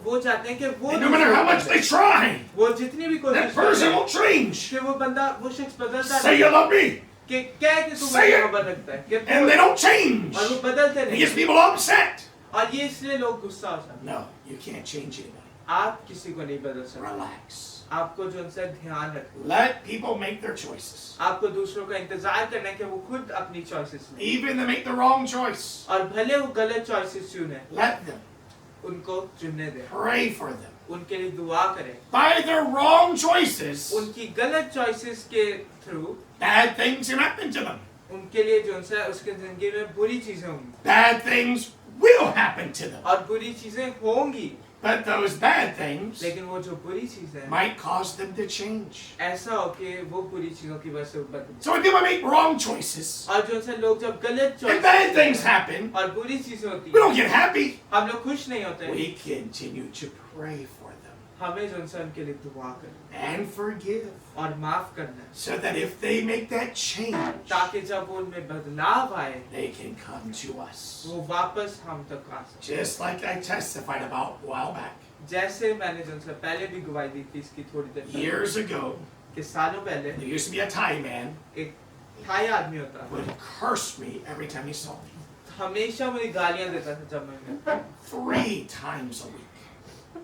वो चाहते हैं कि वो And no matter how much they try, वो जितनी भी that कोशिश person करें won't change. कि वो बंदा वो शख्स बदलता Say you love me, कि क्या है कि तू Say मुझे it. मोहब्बत रखता है, कि and they don't change. और वो बदलते It नहीं, gets people upset. और ये इसलिए लोग गुस्सा हो जाते हैं। No, you can't change anybody. आप किसी को नहीं बदल सकते, Relax. आपको जो उनसे ध्यान रखना, Let people make their choices. आपको दूसरों का इंतजार करना है कि वो खुद अपनी चॉइसेस लें, Even they make the wrong choice. और भले वो गलत चॉइसेस चुने, Let them. उनको चुनने दें, Pray for them. उनके लिए दुआ करें। By their wrong choices, उनकी गलत चॉइसेस के through bad things can happen to them. उनके लिए जो उनसे उसके जिंदगी में बुरी चीजें होंगी, Bad things will happen to them. और बुरी चीजें होंगी, But those bad things लेकिन वो जो बुरी चीजें हैं, might cause them to change. ऐसा हो कि वो बुरी चीजों की वजह से वो बदल, So when people make wrong choices और जो उनसे लोग जब गलत and bad things choice happen, और बुरी चीजें होती we हैं, don't get happy. हम लोग खुश नहीं होते, We continue to pray for them हमें जो उनसे उनके लिए दुआ करना and forgive. और माफ करना है, So that if they make that change, ताकि जब वो उनमें बदलाव आए, they can come to us. वो वापस हम तक आ सके। Just like I testified about a while back. जैसे मैंने जो उनसे पहले भी गवाही दी थी इसकी थोड़ी देर पहले, Years ago, कि सालों पहले there used to be a Thai man एक थाई आदमी होता who would curse me every time he saw me. हमेशा मुझे गालियां देता था जब मैं 3 times a week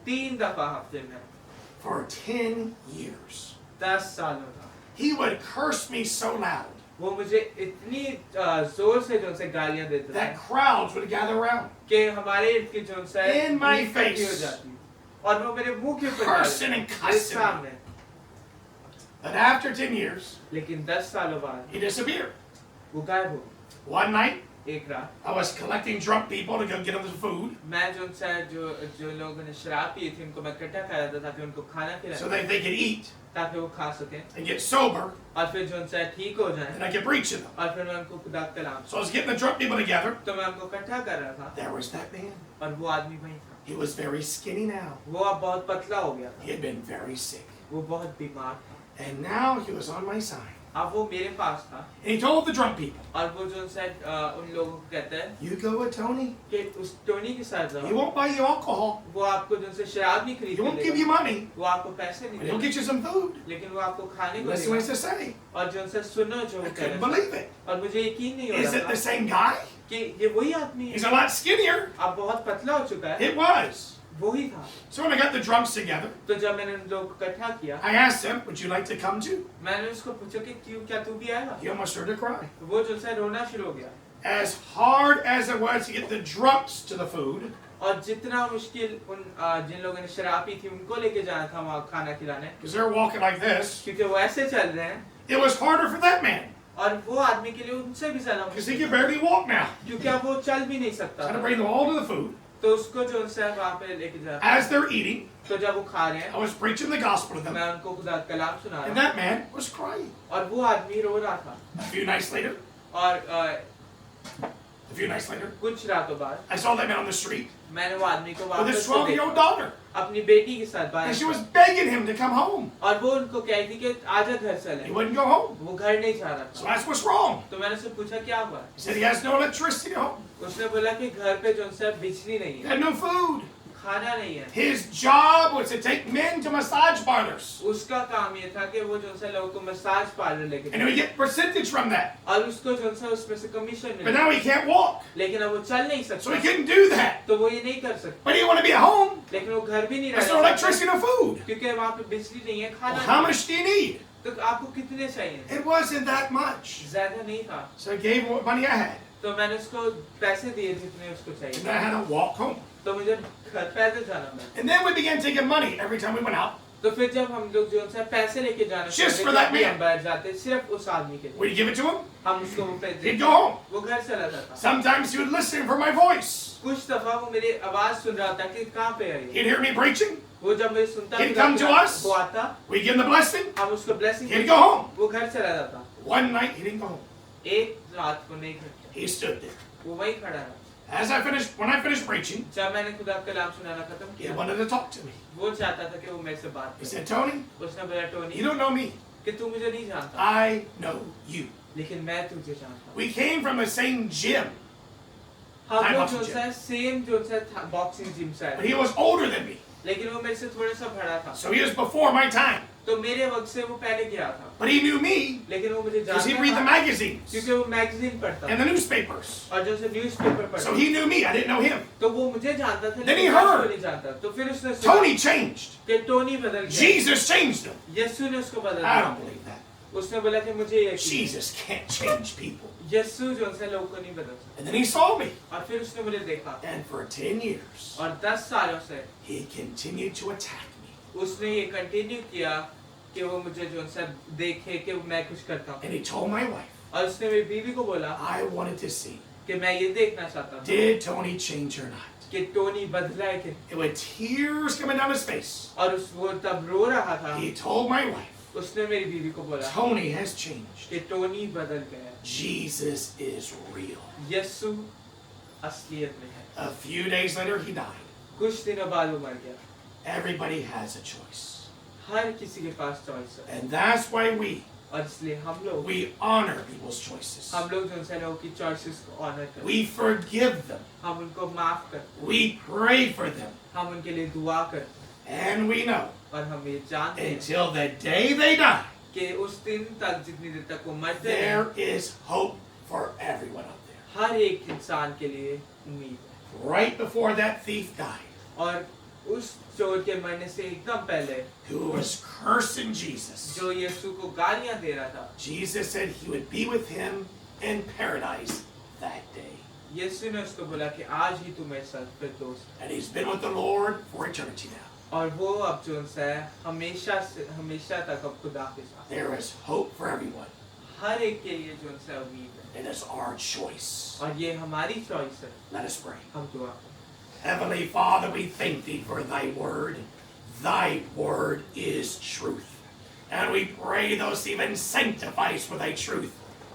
3 दफा हफ्ते में for 10 years. 10 सालों तक He would curse me so loud वो मुझे इतनी जोर से जो उनसे गालियां देता that था crowds would gather around, कि हमारे इर्द की जो उनसे In my इकट्ठी हो face. जाती, और वो मेरे मुंह के ऊपर Cursing and मेरे cussing. सामने। but after 10 years, लेकिन 10 सालों बाद he disappeared. वो गायब हो गया। One night, एक रात I was collecting drunk people to go get them some food मैं जो उनसे जो लोगों ने शराब पी थी उनको मैं इकट्ठा कराया था ताकि उनको खाना so खिलाए, that they could eat ताकि वो खा सकें, and get sober, और फिर जो उनसे ठीक हो जाए, and I could preach to them. और फिर मैं उनको खुदा का कलाम, So I was getting the drunk people together. तो मैं उनको इकट्ठा कर रहा था, There was that man. और वो आदमी वहीं था। He was very skinny now. वो अब बहुत पतला हो गया He था, had been very sick. वो बहुत बीमार था, And now he was on my side. अब वो मेरे पास था And he told the drunk people, और वो जो उनसे उन लोगों को कहता है you go with Tony. कि उस टोनी के साथ He जाओ won't buy you alcohol. वो आपको जो उनसे शराब नहीं He खरीद won't give you देगा money. वो आपको पैसे नहीं But he'll देगा get you some food. लेकिन वो आपको खाने को Listen what he देगा has to say. और जो उनसे सुनो जो वो I कह couldn't रहे believe it. और मुझे यकीन नहीं हो Is it रहा the था same guy? कि ये वही आदमी He's है a lot skinnier. अब बहुत पतला हो चुका है It was. वही था So when I got the drunks together, तो जब मैंने उन लोगों को इकट्ठा किया I asked him, would you like to come too? मैंने उसको पूछा कि क्यों क्या तू भी आएगा He almost started to cry. वो जो उनसे रोना शुरू हो गया As hard as it was to get the drunks to the food, और जितना मुश्किल उन जिन लोगों ने शराब पी थी उनको लेके जाना था वहाँ खाना खिलाने because they're walking like this, क्योंकि वो ऐसे चल रहे हैं it was harder for that man और वो आदमी के लिए उनसे भी ज्यादा because he मुश्किल could barely walk now. क्योंकि अब वो चल भी नहीं सकता Trying to था। bring them all to the food. तो उसको जो उनसे वहाँ पे लेके जा As they're eating, तो जब वो खा रहे I हैं was preaching the gospel to them, मैं उनको खुदा का कलाम सुना and रहा that man was crying. और वो आदमी रो रहा था A few nights later, और कुछ रातों बाद I saw that man on the street मैंने वो आदमी को with his वापस से 12-year-old देखा daughter, अपनी बेटी के साथ बाहर and she was begging him to come home. और वो उनको कहती थी कि आजा घर He चले wouldn't go home. वो घर नहीं जा रहा So था I asked, what's wrong? तो मैंने उससे पूछा क्या हुआ He said he has no electricity at home. उसने बोला कि घर पे जो उनसे बिजली नहीं He है had no food. खाना नहीं है His job was to take men to massage parlors. उसका काम ये था कि वो जो उनसे लोगों को मसाज पार्लर लेके And he would get percentage from that. और उसको जो उनसे उसमें से कमीशन But मिला now he can't walk. लेकिन अब वो चल नहीं So he सकता couldn't do that. तो वो ये नहीं कर सकता But he didn't want to be at home. लेकिन वो घर भी नहीं There's रह no सकता electricity, no food. क्योंकि वहाँ पे बिजली नहीं है Well, खाना how नहीं है। much do you need? तो आपको कितने चाहिए It wasn't that much. ज्यादा नहीं था So I gave him what money I had. तो मैंने उसको पैसे दिए जितने उसको And चाहिए then I had to walk home. तो मुझे घर पैदल जाना पड़ा And then we began taking money every time we went out. तो फिर जब हम लोग जो उनसे पैसे लेके जाना Just for शुरू that किए, man. हम बाहर जाते सिर्फ उस आदमी के लिए We'd give it to him. हम उसको वो पैसे He'd देते। go home. वो घर चला जाता Sometimes he would listen for my voice. कुछ दफा वो मेरी आवाज सुन रहा था कि कहाँ पे है ये? He'd hear me preaching. वो जब मैं सुनता He'd था come to us. वो आता We'd give him the blessing. हम उसको ब्लेसिंग He'd go home. वो घर चला जाता One night he didn't go home. एक रात को नहीं घर He stood there. वो वही खड़ा रहा When I finished preaching, जब मैंने खुदा का कलाम सुनाना खत्म he किया wanted to talk to me. वो चाहता था कि वो मेरे से बात He करे said, Tony, उसने बोला you Tony don't know me. कि तू मुझे नहीं जानता I know you. लेकिन मैं तुझे जानता हूँ We came from the same gym, हम Thai लोग boxing जो सा सेम जो सा बॉक्सिंग जिम से but आए he was older than me. लेकिन वो मेरे से थोड़ा सा बड़ा था So he was before my time. तो मेरे वक्त से वो पहले गया था But he knew me लेकिन वो मुझे because he'd जानता read the था magazines क्योंकि वो मैगजीन पढ़ता and था the newspapers. और जो से न्यूज़पेपर So पढ़ता he knew me. I didn't know him. तो वो मुझे जानता था Then he लेकिन मैं heard. उसको नहीं जानता तो फिर उसने सुना Tony changed. कि टोनी बदल गया Jesus changed him. यीशु ने उसको बदल I don't दिया believe that. उसने बोला कि मुझे यकीन है। Jesus can't change people. यीशु जो से लोगों को नहीं बदल सकता And then he saw me. और फिर उसने मुझे देखा And for 10 years, और 10 सालों से he continued to attack me. उसने ये कंटिन्यू किया कि वो मुझे जो सा देखे कि मैं कुछ करता हूँ And he told my wife, और उसने मेरी बीवी को बोला I wanted to see, कि मैं ये देखना चाहता था did Tony change or not? कि टोनी बदला है कि And with tears coming down his face, और उस वो तब रो रहा था he told my wife, उसने मेरी बीवी को बोला Tony has changed. कि टोनी बदल गया Jesus is real. यीशु असलियत में है A few days later, he died. कुछ दिनों बाद वो मर गया Everybody has a choice. हर किसी के पास चॉइस है And that's why और इसलिए हम लोग we honor people's choices. हम लोग जो उनसे लोगों की चॉइसेस को ऑनर करते We forgive them. हम उनको माफ करते We pray for them. हम उनके लिए दुआ करते And we know और हम ये जानते हैं until the day they die, कि उस दिन तक जितनी देर तक वो मरते हैं there is hope for everyone out there. हर एक इंसान के लिए उम्मीद है Right before that thief died, और उस चोर के मरने से एकदम पहले who was cursing Jesus, जो यीशु को गालियां दे रहा था Jesus said he would be with him in paradise that day. यीशु ने उसको बोला कि आज ही तू मेरे साथ फिर दोस्त And he's been with the Lord for eternity now. और वो अब जो उनसे हमेशा तक अब खुदा के साथ There is hope for everyone. हर एक के लिए जो उनसे उम्मीद है It is our choice. और ये हमारी चॉइस है Let us pray. हम दुआ करें Heavenly Father, we thank thee for thy word. Thy word is truth. And we pray those even sanctifies for thy truth.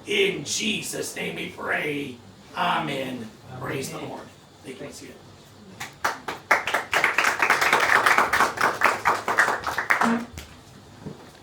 In Jesus' name we pray. Amen. Praise the Lord. Thank you.